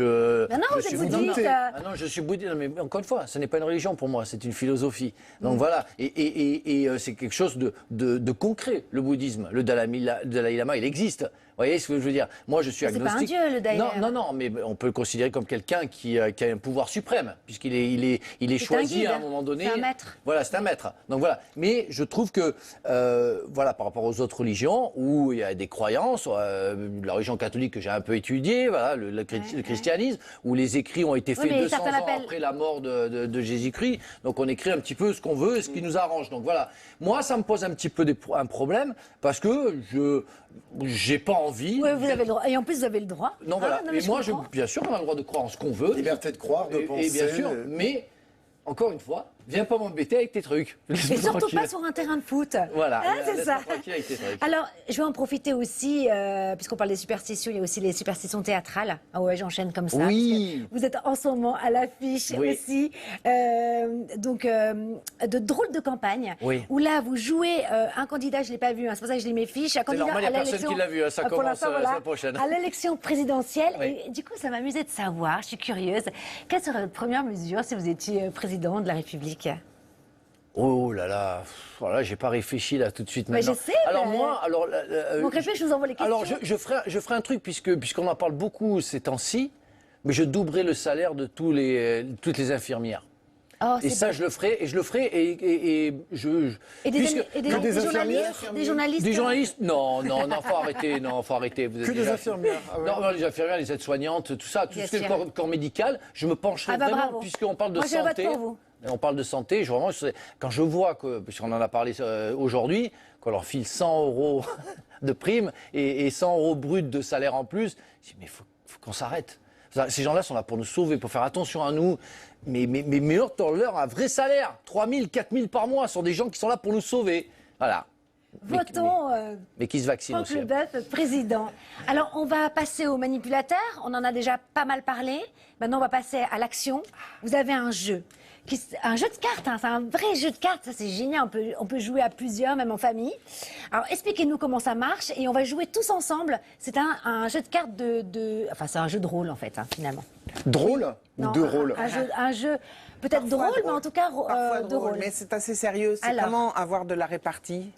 vous suis êtes bouddhiste. Ah non, je suis bouddhiste, mais encore une fois, ce n'est pas une religion pour moi, c'est une philosophie. Donc voilà, et c'est quelque chose de concret, le bouddhisme. Le Dalai Lama, il existe. Vous voyez ce que je veux dire? Moi, je suis Mais c'est pas un agnostique. dieu, le Dalai Lama. Non, mais on peut le considérer comme quelqu'un qui a un pouvoir suprême, puisqu'il est choisi guide, à un moment donné. c'est un maître. Voilà, c'est un maître. Donc voilà. Mais je trouve que, voilà, par rapport aux autres religions, où il y a des croyances, la religion catholique que j'ai un peu étudiée, voilà, le christianisme, où les écrits ont été faits mais 200 certains ans l'appellent- après la mort de Jésus-Christ. Donc on écrit un petit peu ce qu'on veut et ce qui nous arrange. Donc voilà. Moi, ça me pose un petit peu un problème, parce que j'ai pas envie. Oui, vous avez le droit. Et en plus, vous avez le droit. Non, voilà. mais Mais moi, comprends. bien sûr, on a le droit de croire en ce qu'on veut. Liberté de croire, de penser. Et bien sûr, mais, encore une fois, viens pas m'embêter avec tes trucs. Et Laisse-moi surtout tranquille. pas sur un terrain de foot. Voilà. Hein, c'est Laisse-moi ça. tranquille avec tes trucs. Alors, je vais en profiter aussi, puisqu'on parle des superstitions, il y a aussi les superstitions théâtrales. Ah ouais, j'enchaîne comme ça. Oui. parce que Vous êtes en ce moment à l'affiche Oui. aussi. De drôles de campagne. Oui. Où là, vous jouez un candidat, je ne l'ai pas vu, hein, c'est pour ça que je lis mes fiches. Un candidat normal, il y a à personne l'élection- qui l'a vu, hein, ça pour commence, l'instant, la semaine prochaine. À l'élection présidentielle. Oui. Et du coup, ça m'amusait de savoir, je suis curieuse, quelle serait votre première mesure si vous étiez président de la République? Oh là là, voilà, j'ai pas réfléchi là tout de suite Mais maintenant. je sais, Alors mais- moi, Donc, je vous envoie les questions. alors je ferai un truc puisqu'on en parle beaucoup ces temps-ci, mais je doublerai le salaire de toutes les infirmières. Oh, Et c'est ça, beau. je le ferai, et je. Et puisque- des infirmières, journalistes Des journalistes? Non, faut arrêter. Vous êtes Que des déjà- infirmières. Ah ouais. Non, les infirmières, les aides-soignantes, tout ça, tout Bien ce qui est sûr. corps médical, je me pencherai Ah bah vraiment, bravo. puisqu'on parle de Moi, je vote santé. pour vous. On parle de santé, quand je vois que, puisqu'on en a parlé aujourd'hui, qu'on leur file 100 euros de prime et 100 euros bruts de salaire en plus, je dis, mais faut qu'on s'arrête. Ces gens-là sont là pour nous sauver, pour faire attention à nous. Mais leur un vrai salaire, 3 000, 4 000 par mois, sont des gens qui sont là pour nous sauver. Voilà. Votons Mais qui se vaccine Franck aussi. hein. Leboeuf, président. Alors, on va passer aux manipulateurs. On en a déjà pas mal parlé. Maintenant, on va passer à l'action. Vous avez un jeu. Un jeu de cartes, hein, c'est un vrai jeu de cartes. Ça, c'est génial. On peut jouer à plusieurs, même en famille. Alors, expliquez-nous comment ça marche et on va jouer tous ensemble. C'est un jeu de cartes Enfin, c'est un jeu de rôle, en fait, hein, finalement. Drôle ou Non, de rôle un jeu peut-être Parfois drôle, mais en tout cas Parfois de drôle, rôle. mais c'est assez sérieux. C'est Alors. comment avoir de la répartie.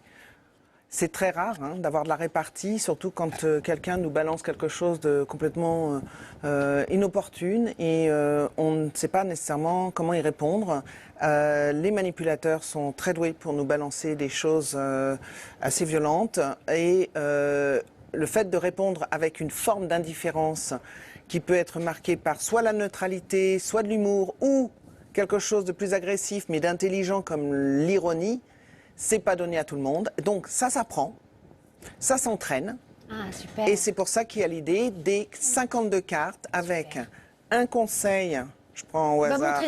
C'est très rare hein, d'avoir de la répartie, surtout quand quelqu'un nous balance quelque chose de complètement inopportune et on ne sait pas nécessairement comment y répondre. Les manipulateurs sont très doués pour nous balancer des choses assez violentes et le fait de répondre avec une forme d'indifférence qui peut être marquée par soit la neutralité, soit de l'humour ou quelque chose de plus agressif mais d'intelligent comme l'ironie, c'est pas donné à tout le monde. Donc ça s'apprend, ça s'entraîne. Ah, super. Et c'est pour ça qu'il y a l'idée des 52 cartes avec un conseil, je prends au Bah, hasard,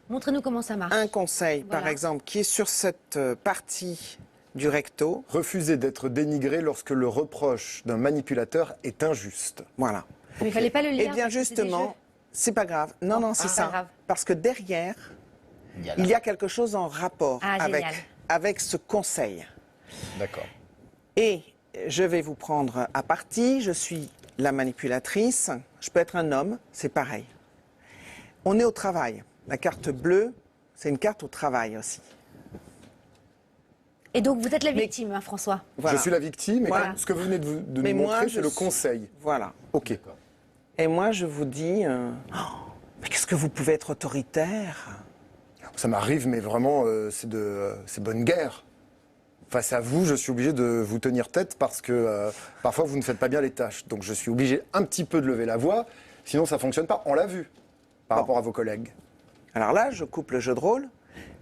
montrez-nous comment ça marche. un conseil par Voilà. exemple qui est sur cette partie du recto. Refuser d'être dénigré lorsque le reproche d'un manipulateur est injuste. Voilà. Mais il fallait pas le lire. Eh bien parce que c'est des justement, jeux. c'est pas grave. Non, non, c'est c'est pas ça. grave. Parce que derrière, Il y a il là. y a quelque chose en rapport Ah, génial. avec ce conseil. D'accord. Et je vais vous prendre à partie, je suis la manipulatrice, je peux être un homme, c'est pareil. On est au travail. La carte bleue, c'est une carte au travail aussi. Et donc, vous êtes la victime, hein, François. Voilà. Je suis la victime et Voilà. ce que vous venez de Mais nous moi, montrer, je c'est le suis- conseil. Voilà. Ok. Et moi, je vous dis, oh, mais qu'est-ce que vous pouvez être autoritaire? Ça m'arrive, mais vraiment, c'est bonne guerre. Face à vous, je suis obligé de vous tenir tête parce que parfois vous ne faites pas bien les tâches. Donc je suis obligé un petit peu de lever la voix, sinon ça ne fonctionne pas. On l'a vu par Bon. rapport à vos collègues. Alors là, je coupe le jeu de rôle,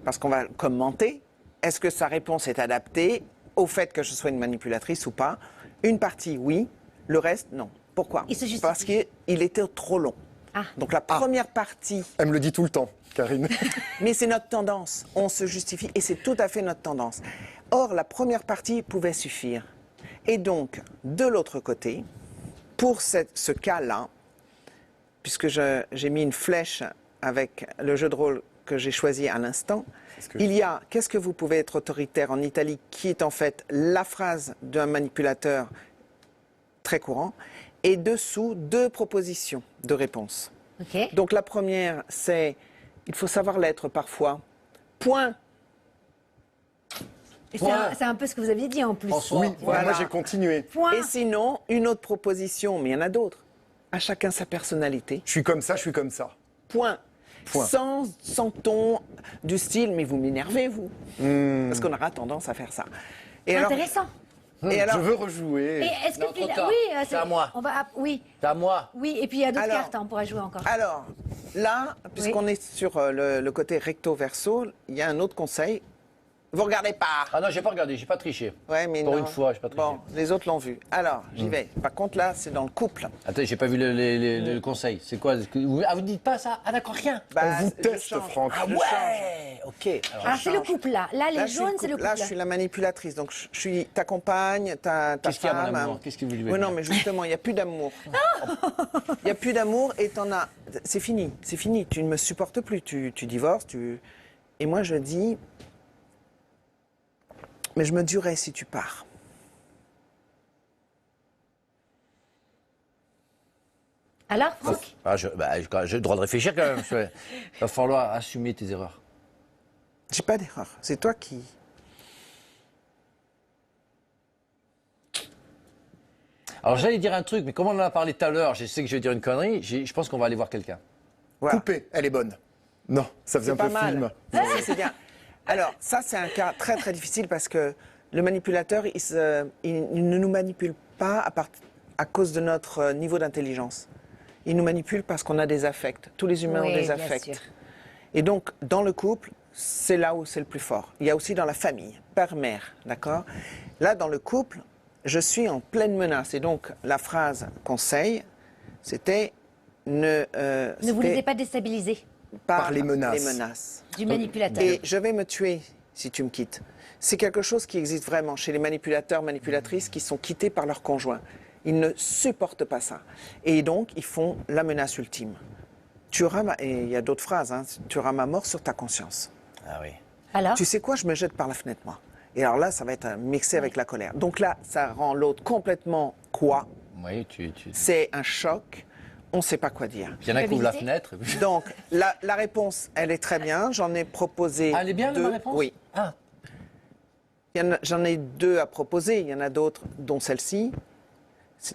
parce qu'on va commenter. Est-ce que sa réponse est adaptée au fait que je sois une manipulatrice ou pas? Une partie, oui. Le reste, non. Pourquoi? Il se justifie. Parce qu'il était trop long. Ah. Donc la première partie, Elle me le dit tout le temps, Karine. mais c'est notre tendance. On se justifie et c'est tout à fait notre tendance. Or, la première partie pouvait suffire. Et donc, de l'autre côté, pour ce cas-là, puisque j'ai mis une flèche avec le jeu de rôle que j'ai choisi à l'instant, ce que il y a « Qu'est-ce que vous pouvez être autoritaire » en italique, qui est en fait la phrase d'un manipulateur très courant, et dessous, 2 propositions de réponse. Ok. Donc la première, c'est « Il faut savoir l'être parfois. Point. Et Point. c'est un peu ce que vous aviez dit en plus. François. Oui, Voilà. moi j'ai continué. Point. Et sinon, une autre proposition, mais il y en a d'autres. À chacun sa personnalité. Je suis comme ça, je suis comme ça. Point. Point. Sans ton du style, mais vous m'énervez, vous. Parce qu'on aura tendance à faire ça. Et alors, Intéressant. et alors- Je veux rejouer. Et est-ce Non, que trop tard. oui, C'est à moi. On va oui, C'est à moi. oui. Et puis il y a d'autres Alors- cartes, hein, on pourra jouer encore. alors, là, puisqu'on est sur le côté recto-verso, il y a un autre conseil. Vous regardez pas. Ah non, j'ai pas regardé, j'ai pas triché. Ouais, mais Pour non. une fois, j'ai pas triché. Bon, les autres l'ont vu. Alors, j'y vais. Par contre, là, c'est dans le couple. Attends, j'ai pas vu le conseil. C'est quoi vous dites pas ça? Ah d'accord, rien. Bah, On vous je teste, change. Franck. Je change. Ok. Alors, Alors c'est le change. couple là. Là les Là, je suis jaunes, c'est le couple. Là, je suis la manipulatrice. Donc, je suis ta compagne, ta Qu'est-ce qu'il y a, femme. mon amour Qu'est-ce que vous voulez Oui, non, dire mais justement, il n'y a plus d'amour. Il n'y a plus d'amour et t'en as. C'est fini, c'est fini. Tu ne me supportes plus. Tu divorces. Et moi, je dis. Mais je me durerai si tu pars. Alors Franck, j'ai le droit de réfléchir quand même. Il va falloir assumer tes erreurs. J'ai pas d'erreur. C'est toi qui. Alors j'allais dire un truc, mais comme on en a parlé tout à l'heure, je sais que je vais dire une connerie, je pense qu'on va aller voir quelqu'un. Voilà. Coupé, elle est bonne. Non, ça faisait C'est un pas peu mal. film. Si, c'est bien. Alors, ça, c'est un cas très, très difficile parce que le manipulateur, il ne nous manipule pas à cause de notre niveau d'intelligence. Il nous manipule parce qu'on a des affects. Tous les humains Oui, ont des bien affects. sûr. Et donc, dans le couple, c'est là où c'est le plus fort. Il y a aussi dans la famille, père-mère, d'accord? Là, dans le couple, je suis en pleine menace. Et donc, la phrase conseil, c'était ne vous laissez pas déstabiliser par les menaces. les menaces. du manipulateur. Et je vais me tuer si tu me quittes. C'est quelque chose qui existe vraiment chez les manipulateurs, manipulatrices qui sont quittés par leur conjoint. Ils ne supportent pas ça. Et donc, ils font la menace ultime. Et il y a d'autres phrases, hein, tu auras ma mort sur ta conscience. Ah oui. Alors Tu sais quoi, je me jette par la fenêtre, moi. Et alors là, ça va être mixé avec la colère. Donc là, ça rend l'autre complètement quoi? Oui, C'est un choc. On ne sait pas quoi dire. Il y en a qui ouvrent la fenêtre. Donc, la réponse, elle est très bien. J'en ai proposé Ah, elle est bien, deux. ma réponse? Oui. Ah. J'en ai deux à proposer. Il y en a d'autres, dont celle-ci.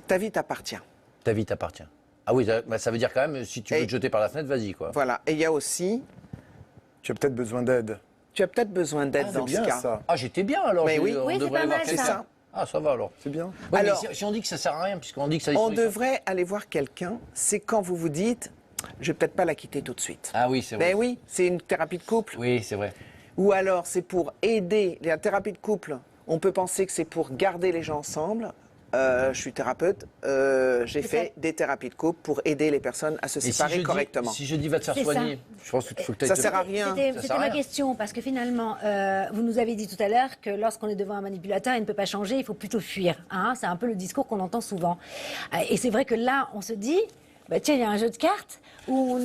Ta vie t'appartient. Ta vie t'appartient. Ah oui, ça veut dire quand même, si tu veux te jeter par la fenêtre, vas-y, quoi. Voilà. Et il y a aussi, Tu as peut-être besoin d'aide. tu as peut-être besoin d'aide C'est dans ce bien cas. ça. Ah, j'étais bien, alors. Mais oui. On Oui, c'est devrait pas aller voir mal, C'est quelqu'un. ça. Ah, ça va, alors. C'est bien. Ouais, mais Alors- si on dit que ça sert à rien, puisqu'on dit que ça... On devrait aller voir quelqu'un. C'est quand vous vous dites, je vais peut-être pas la quitter tout de suite. Ah oui, c'est vrai. Ben oui, c'est une thérapie de couple. Oui, c'est vrai. Ou alors c'est pour aider. La thérapie de couple, on peut penser que c'est pour garder les gens ensemble. Je suis thérapeute, j'ai fait des thérapies de couple pour aider les personnes à se Et séparer correctement. si je dis va te faire C'est soigner, je pense qu'il faut que tu Ça sert à rien. C'était Ça c'était sert à ma rien. question, parce que finalement, vous nous avez dit tout à l'heure que lorsqu'on est devant un manipulateur, il ne peut pas changer, il faut plutôt fuir. Hein, c'est un peu le discours qu'on entend souvent. Et c'est vrai que là, on se dit, bah, tiens, il y a un jeu de cartes où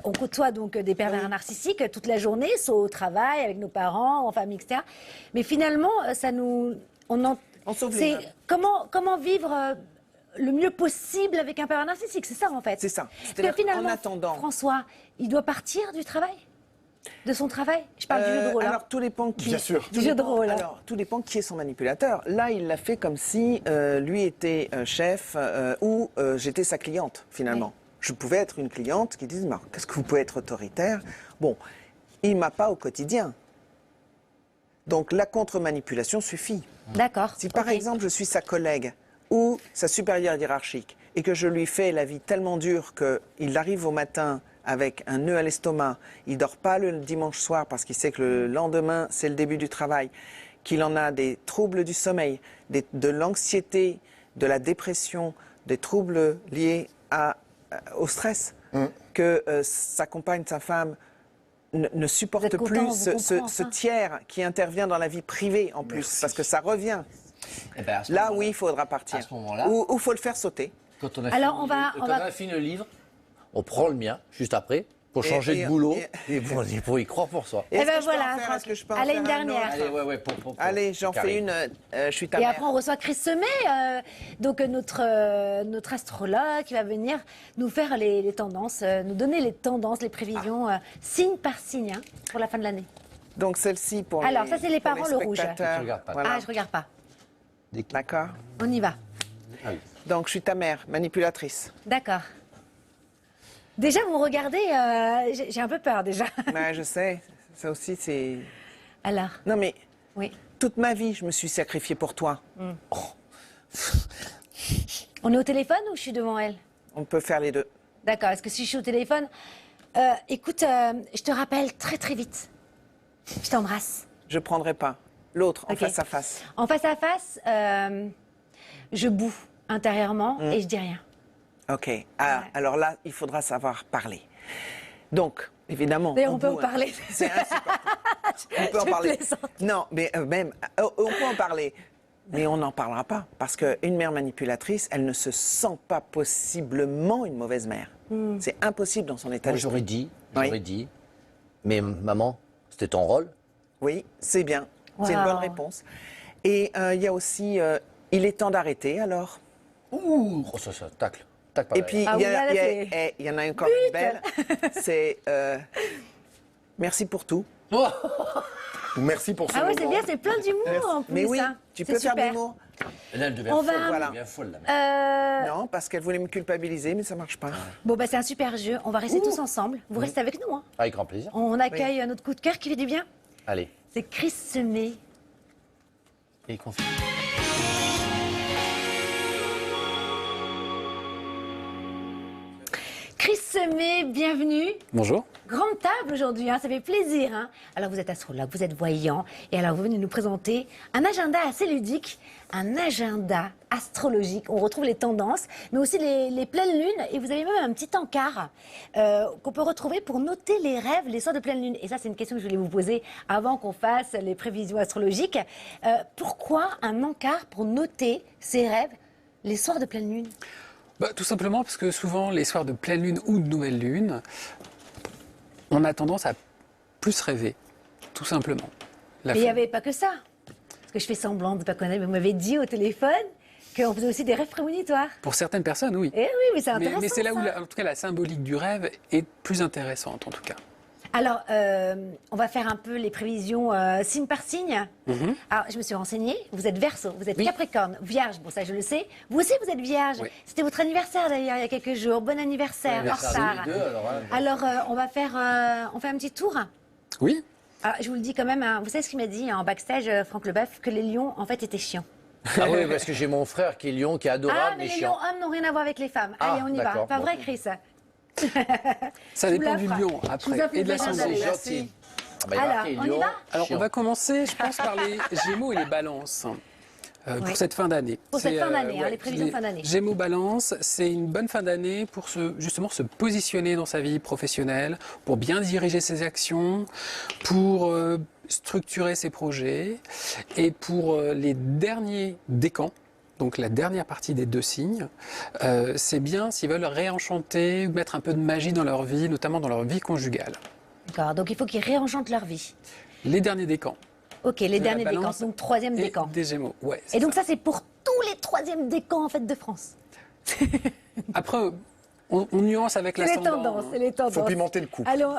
on côtoie donc des pervers narcissiques toute la journée, soit au travail, avec nos parents, en famille, etc. Mais finalement, On sauve les c'est meubles. comment vivre le mieux possible avec un pervers narcissique, c'est ça en fait. C'est ça. Parce C'est-à-dire que finalement, en attendant. François, il doit partir du travail, de son travail. Je parle du jeu de rôle. hein. Alors tout dépend qui. Bien sûr. Du jeu de rôle, hein. Alors tout dépend qui est son manipulateur. Là, il l'a fait comme si lui était chef ou j'étais sa cliente finalement. Je pouvais être une cliente qui disait, mais alors, qu'est-ce que vous pouvez être autoritaire? Bon, il m'a pas au quotidien. Donc la contre-manipulation suffit. D'accord. Si par ok. exemple je suis sa collègue ou sa supérieure hiérarchique et que je lui fais la vie tellement dure qu'il arrive au matin avec un nœud à l'estomac, il dort pas le dimanche soir parce qu'il sait que le lendemain c'est le début du travail, qu'il en a des troubles du sommeil, de l'anxiété, de la dépression, des troubles liés au stress, que sa compagne, sa femme ne Vous supporte êtes content, plus on vous comprend, ce enfin. tiers qui intervient dans la vie privée en plus, parce que ça revient. Eh ben, à ce Là, moment-là, oui, il faudra partir. à ce moment-là- Ou il faut le faire sauter. Quand on a Alors, fini, on va- quand on on va- a fini le livre, on prend le mien juste après pour changer et- de boulot et- et pour y croire pour soi. Est-ce Eh ben que je peux en voilà, faire- Franck. est-ce que je peux en Allez, faire une un autre dernière. Allez, ouais, Allez, j'en fais Karine. une. Je suis ta Et mère. après, on reçoit Chris Semet, donc notre astrologue qui va venir nous faire les tendances, nous donner les tendances, les prévisions, signe par signe, hein, pour la fin de l'année. Donc celle-ci pour Alors, les, ça, c'est les pour parents, le rouge. spectateurs. Tu regardes pas. Voilà. Ah, je regarde pas. D'accord. On y va. Ah oui. Donc je suis ta mère, manipulatrice. D'accord. Déjà, vous me regardez, j'ai un peu peur déjà. Ouais, je sais. Ça aussi, c'est. Alors, Non, mais oui. toute ma vie, je me suis sacrifiée pour toi. On est au téléphone ou je suis devant elle? On peut faire les deux. D'accord. Est-ce que si je suis au téléphone, écoute, je te rappelle très très vite. Je t'embrasse. Je prendrai pas. L'autre, en Ok. face à face. En face à face, je boue intérieurement et je dis rien. Ok. Ah, Ouais. alors là, il faudra savoir parler. Donc, évidemment. D'ailleurs, on peut bout, en parler. C'est insupportable. On peut en Je parler. plaisante. Non, mais même, on peut en parler. Mais on n'en parlera pas. Parce qu'une mère manipulatrice, elle ne se sent pas possiblement une mauvaise mère. C'est impossible dans son état Moi, d'esprit. j'aurais dit, mais maman, c'était ton rôle. Oui, c'est bien. C'est une Wow. bonne réponse. Et il y a aussi, il est temps d'arrêter alors. Ouh, oh, ça, tacle. Tacle par Et puis, derrière. Ah oui, là, c'est- il y en a encore une belle. C'est merci pour tout. Merci pour ce Ah ouais, moment. c'est bien, c'est plein d'humour en plus. Mais oui, hein. tu C'est peux faire de super. l'humour. Là, elle devient On folle. va- Elle devient folle, la mère. Non, parce qu'elle voulait me culpabiliser, mais ça marche pas. Bon, bah, c'est un super jeu. On va rester tous ensemble. Vous restez avec nous. Hein. Avec grand plaisir. On accueille notre coup de cœur qui fait du bien. Allez. C'est Chris Semet. Et confie. Chris Semet, bienvenue. Bonjour. Grande table aujourd'hui, ça fait plaisir. Alors vous êtes astrologue, vous êtes voyant, et alors vous venez nous présenter un agenda assez ludique, un agenda astrologique. On retrouve les tendances, mais aussi les pleines lunes, et vous avez même un petit encart qu'on peut retrouver pour noter les rêves les soirs de pleine lune. Et ça, c'est une question que je voulais vous poser avant qu'on fasse les prévisions astrologiques. Pourquoi un encart pour noter ses rêves les soirs de pleine lune? Tout simplement parce que souvent, les soirs de pleine lune ou de nouvelle lune, on a tendance à plus rêver, tout simplement. Mais il n'y avait pas que ça. Parce que je fais semblant de ne pas connaître, mais vous m'avez dit au téléphone qu'on faisait aussi des rêves prémonitoires. Pour certaines personnes, oui. Eh oui, mais c'est intéressant. Mais c'est là où, ça. en tout cas, la symbolique du rêve est plus intéressante, en tout cas. Alors, on va faire un peu les prévisions signe par signe. Alors, je me suis renseignée. Vous êtes Verseau, vous êtes Capricorne, Vierge. Bon, ça, je le sais. Vous aussi, vous êtes Vierge. Oui. C'était votre anniversaire, d'ailleurs, il y a quelques jours. Bon anniversaire, en retard. Alors, on fait un petit tour. Oui. Alors, je vous le dis quand même, vous savez ce qu'il m'a dit en backstage, Franck Leboeuf, que les lions, en fait, étaient chiants. Ah oui, parce que j'ai mon frère qui est lion, qui est adorable, mais les chiant. lions hommes n'ont rien à voir avec les femmes. Ah, Allez, on y va. d'accord, Pas bon. vrai, Chris? Ça Je vous dépend du l'offre. lion, Je vous après, offre et de la le verre symbolique. d'Alsace. gentil. Ah bah, il y a Alors, marqué on y lion, va Alors, on chiant. va commencer, je pense, par les Gémeaux et les Balances. Oui. Pour cette fin d'année. Pour cette C'est, fin d'année, les prévisions de fin d'année. Gémeaux Balance, c'est une bonne fin d'année pour justement se positionner dans sa vie professionnelle, pour bien diriger ses actions, pour structurer ses projets et pour les derniers décans. Donc la dernière partie des deux signes, c'est bien s'ils veulent réenchanter, mettre un peu de magie dans leur vie, notamment dans leur vie conjugale. D'accord, donc il faut qu'ils réenchantent leur vie. Les derniers décans. Ok, les De derniers la décans, Balance donc troisième Et décan. des Gémeaux, ouais. Et donc ça, c'est pour tous les troisièmes décans en fait de France. Après, on nuance avec C'est les l'ascendant. tendances, c'est les tendances. Faut pimenter le couple. Alors,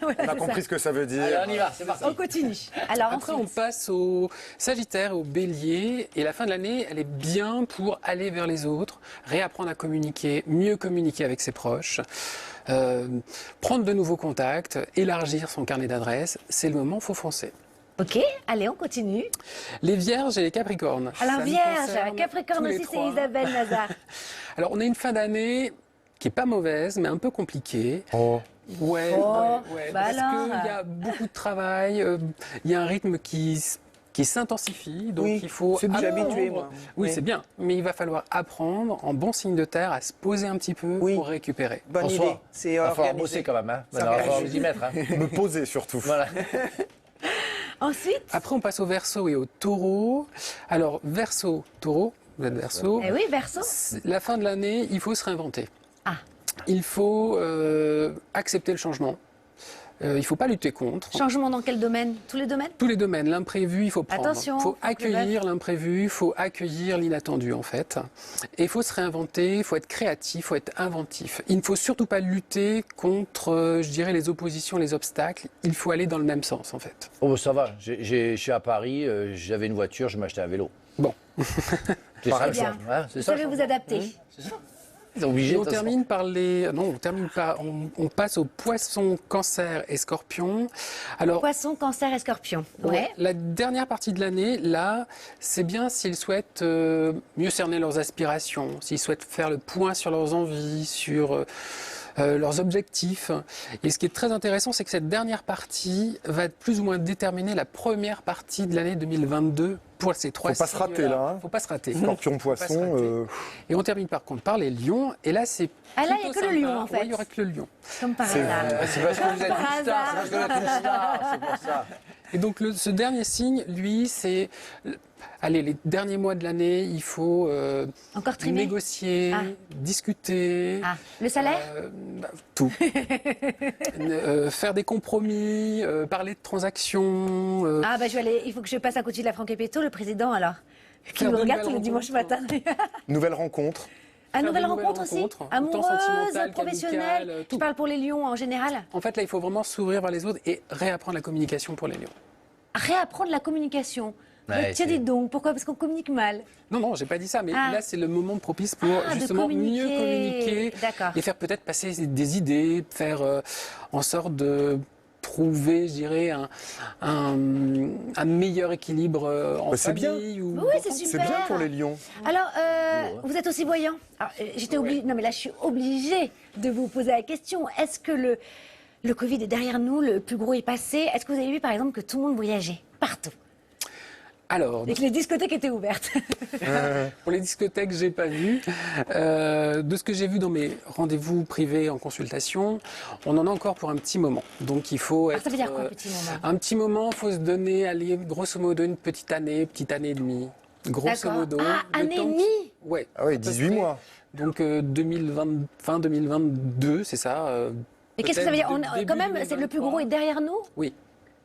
On a compris ce que ça veut dire. Allez, on y va, c'est parti. on continue. Alors Après, on ensuite, passe au Sagittaire, au Bélier, et la fin de l'année, elle est bien pour aller vers les autres, réapprendre à communiquer, mieux communiquer avec ses proches, prendre de nouveaux contacts, élargir son carnet d'adresses. C'est le moment, faut foncer. ok, allez, on continue. Les Vierges et les Capricornes. Alors Ça nous Vierge, concerne Capricorne tous les aussi, c'est trois. Isabelle Nazar. Alors, on a une fin d'année qui est pas mauvaise, mais un peu compliquée. Oh. Ouais, Oh, ouais, bah parce alors. qu'il y a beaucoup de travail, il y a un rythme qui s'intensifie, donc Oui, il faut c'est déjà apprendre. habitué, moi. Oui, Oui. c'est bien, mais il va falloir apprendre, en bon signe de terre, à se poser un petit peu Oui. pour récupérer. Bonne François, idée. C'est Il va falloir organisé. bosser quand même, hein. Il va S'organiser. falloir vous y mettre, hein. Me poser surtout. Voilà. Ensuite, Après, on passe au Verseau et au Taureau. Alors, Verseau, Taureau, vous êtes Verseau. eh oui, Verseau. La fin de l'année, il faut se réinventer. Ah. Il faut accepter le changement. Il ne faut pas lutter contre. Changement dans quel domaine? Tous les domaines? Tous les domaines, l'imprévu, il faut prendre. Attention, Il faut Franck accueillir l'imprévu, il faut accueillir l'inattendu en fait. Et il faut se réinventer, il faut être créatif, il faut être inventif. Il ne faut surtout pas lutter contre, je dirais, les oppositions, les obstacles. Il faut aller dans le même sens en fait. Oh, ça va. Je suis à Paris, j'avais une voiture, je m'achetais un vélo. Bon. C'est ça le bien. changement, hein, c'est Vous ça. savez le vous changement. adapter. C'est ça. Ils sont obligés. Et on de toute façon. termine par les... Non, on termine pas. On passe aux poissons, cancer et scorpions. Alors, Poisson, Cancer et Scorpion. Ouais. la dernière partie de l'année, là, c'est bien s'ils souhaitent mieux cerner leurs aspirations, s'ils souhaitent faire le point sur leurs envies, sur leurs objectifs. Et ce qui est très intéressant, c'est que cette dernière partie va plus ou moins déterminer la première partie de l'année 2022 pour ces trois Faut pas se signes-là. rater, là, hein. Faut pas se rater. Scorpion, Faut pas se poisson. rater. Et on termine par contre par les lions. Et là, c'est Ah, là, il y a plutôt que le sympa. lion, en fait. Ouais, il y aurait que le lion. Comme par C'est hasard. C'est parce que vous êtes Par une star, c'est parce que vous êtes une star, c'est pour ça. Et donc ce dernier signe, lui, c'est... Allez, les derniers mois de l'année, il faut Encore trimé. négocier, Ah. discuter, Ah, le salaire? tout. Faire des compromis, parler de transactions. Ah, bah, je vais aller. Il faut que je passe à côté de la Franck Epetto, le président, alors. Qui Faire me de regarde tous les nouvelles dimanches rencontres. matin. Nouvelle rencontre. À Faire nouvelle de nouvelles rencontre aussi? rencontres, autant Amoureuse, sentimentales professionnelle? qu'amicales, Tu tout. parles pour les lions en général? En fait, là, il faut vraiment s'ouvrir vers les autres et réapprendre la communication pour les lions. Réapprendre la communication. Ouais, Tiens, c'est- dis donc, pourquoi? Parce qu'on communique mal. Non, j'ai pas dit ça, mais Ah. là, c'est le moment propice pour Ah, de justement mieux communiquer D'accord. et faire peut-être passer des idées, faire en sorte de trouver, je dirais, un meilleur équilibre en c'est bien. famille. Ou... Oui, c'est C'est super. bien pour les lions. Alors, vous êtes aussi voyant. Alors, j'étais obligée. Non, mais là, je suis obligée de vous poser la question. Est-ce que le Covid est derrière nous, le plus gros est passé? Est-ce que vous avez vu, par exemple, que tout le monde voyageait partout Alors, et que les discothèques étaient ouvertes? pour les discothèques, j'ai pas vu. De ce que j'ai vu dans mes rendez-vous privés en consultation, on en a encore pour un petit moment. Donc il faut Alors, être. ça veut dire quoi, petit moment? Un petit moment, il faut se donner, allez, grosso modo, une petite année et demie. Grosso D'accord. modo. Ah, le année et temps demie? Ouais. Ah oui, à peu 18 près. mois. Donc 2020, fin 2022, c'est ça. Et qu'est-ce que ça veut dire? Peut-être Quand même, début c'est le plus gros est 2023. derrière nous? Oui.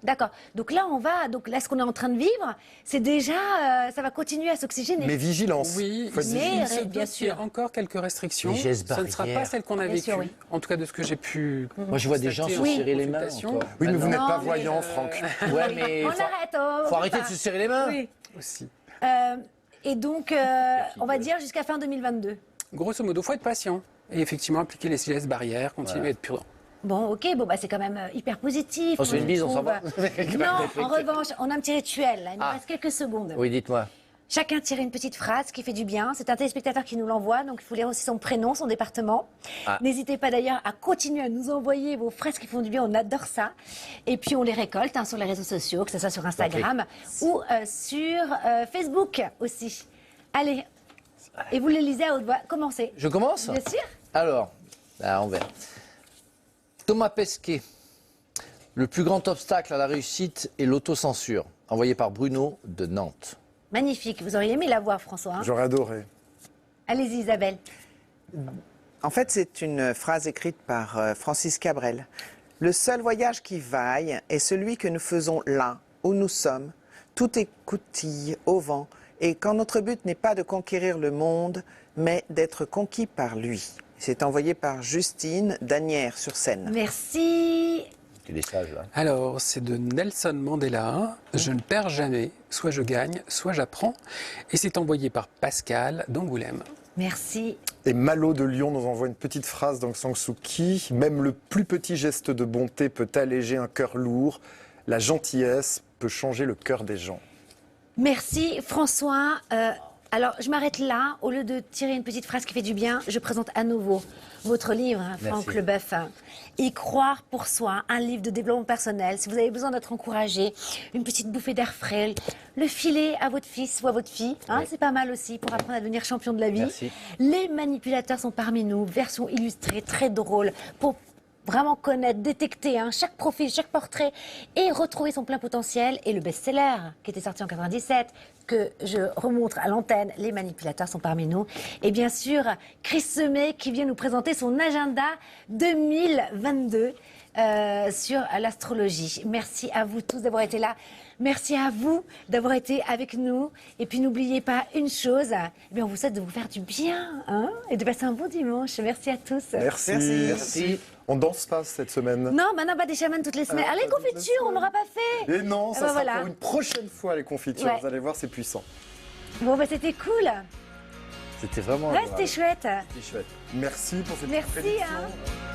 D'accord. Donc là, ce qu'on est en train de vivre, c'est déjà, ça va continuer à s'oxygéner. Mais vigilance. Oui, Faut être mais- vigilant. il se bien doute qu'il y a sûr. encore quelques restrictions. Les gestes Ça ne sera barrières. pas celle qu'on a Bien vécue, sûr, oui. en tout cas de ce que j'ai pu. Moi, je vois des gens se constater en serrer les mains. consultation. encore. Oui, mais vous n'êtes Non, pas mais, voyant, Franck. Ouais, mais On faut, arrête. faut arrêter de se serrer les mains. Oui. Aussi. Et donc, on va dire jusqu'à fin 2022. Grosso modo, il faut être patient et effectivement appliquer les gestes barrières, continuer à être prudent. Bon, ok, c'est quand même hyper positif. On se fait une je bise, on s'en trouve. va. Non, en revanche, on a un petit rituel. Là. Il nous Ah. reste quelques secondes. Oui, dites-moi. Chacun tire une petite phrase qui fait du bien. C'est un téléspectateur qui nous l'envoie, donc il faut lire aussi son prénom, son département. Ah. N'hésitez pas d'ailleurs à continuer à nous envoyer vos phrases qui font du bien, on adore ça. Et puis on les récolte sur les réseaux sociaux, que ce soit sur Instagram ou sur Facebook aussi. Allez, et vous les lisez à haute voix. Commencez. Je commence? Bien sûr. Alors, on verra. Thomas Pesquet. Le plus grand obstacle à la réussite est l'autocensure. Envoyé par Bruno de Nantes. Magnifique. Vous auriez aimé la voir, François. Hein? J'aurais adoré. Allez-y, Isabelle. En fait, c'est une phrase écrite par Francis Cabrel. Le seul voyage qui vaille est celui que nous faisons là, où nous sommes. Tout écoutille au vent. Et quand notre but n'est pas de conquérir le monde, mais d'être conquis par lui. C'est envoyé par Justine d'Asnières-sur-Seine. Merci. Tu es sage, là. Alors, c'est de Nelson Mandela. Je ne perds jamais. Soit je gagne, soit j'apprends. Et c'est envoyé par Pascal d'Angoulême. Merci. Et Malo de Lyon nous envoie une petite phrase d'Aung San Suu Kyi. Même le plus petit geste de bonté peut alléger un cœur lourd. La gentillesse peut changer le cœur des gens. Merci, François. Alors, je m'arrête là. Au lieu de tirer une petite phrase qui fait du bien, je présente à nouveau votre livre, Franck Merci. Leboeuf. Y croire pour soi, un livre de développement personnel. Si vous avez besoin d'être encouragé, une petite bouffée d'air frais, le filer à votre fils ou à votre fille, Oui. c'est pas mal aussi pour apprendre à devenir champion de la vie. Merci. Les manipulateurs sont parmi nous, version illustrée, très drôle, pour vraiment connaître, détecter chaque profil, chaque portrait et retrouver son plein potentiel. Et le best-seller qui était sorti en 97, que je remontre à l'antenne, Les manipulateurs sont parmi nous. Et bien sûr, Chris Semet qui vient nous présenter son agenda 2022 sur l'astrologie. Merci à vous tous d'avoir été là. Merci à vous d'avoir été avec nous. Et puis n'oubliez pas une chose, on vous souhaite de vous faire du bien et de passer un bon dimanche. Merci à tous. Merci. Merci. On danse pas cette semaine. Non, maintenant pas des chamans toutes les semaines. Allez, pas toutes les confiture, on n'aura pas fait. Et non, Ah ça bah sera voilà. pour une prochaine fois les confitures. Ouais. Vous allez voir, c'est puissant. Bon, c'était cool. C'était vraiment. Ouais, adorable. c'était chouette. C'était chouette. Merci pour cette Merci, prédiction. hein.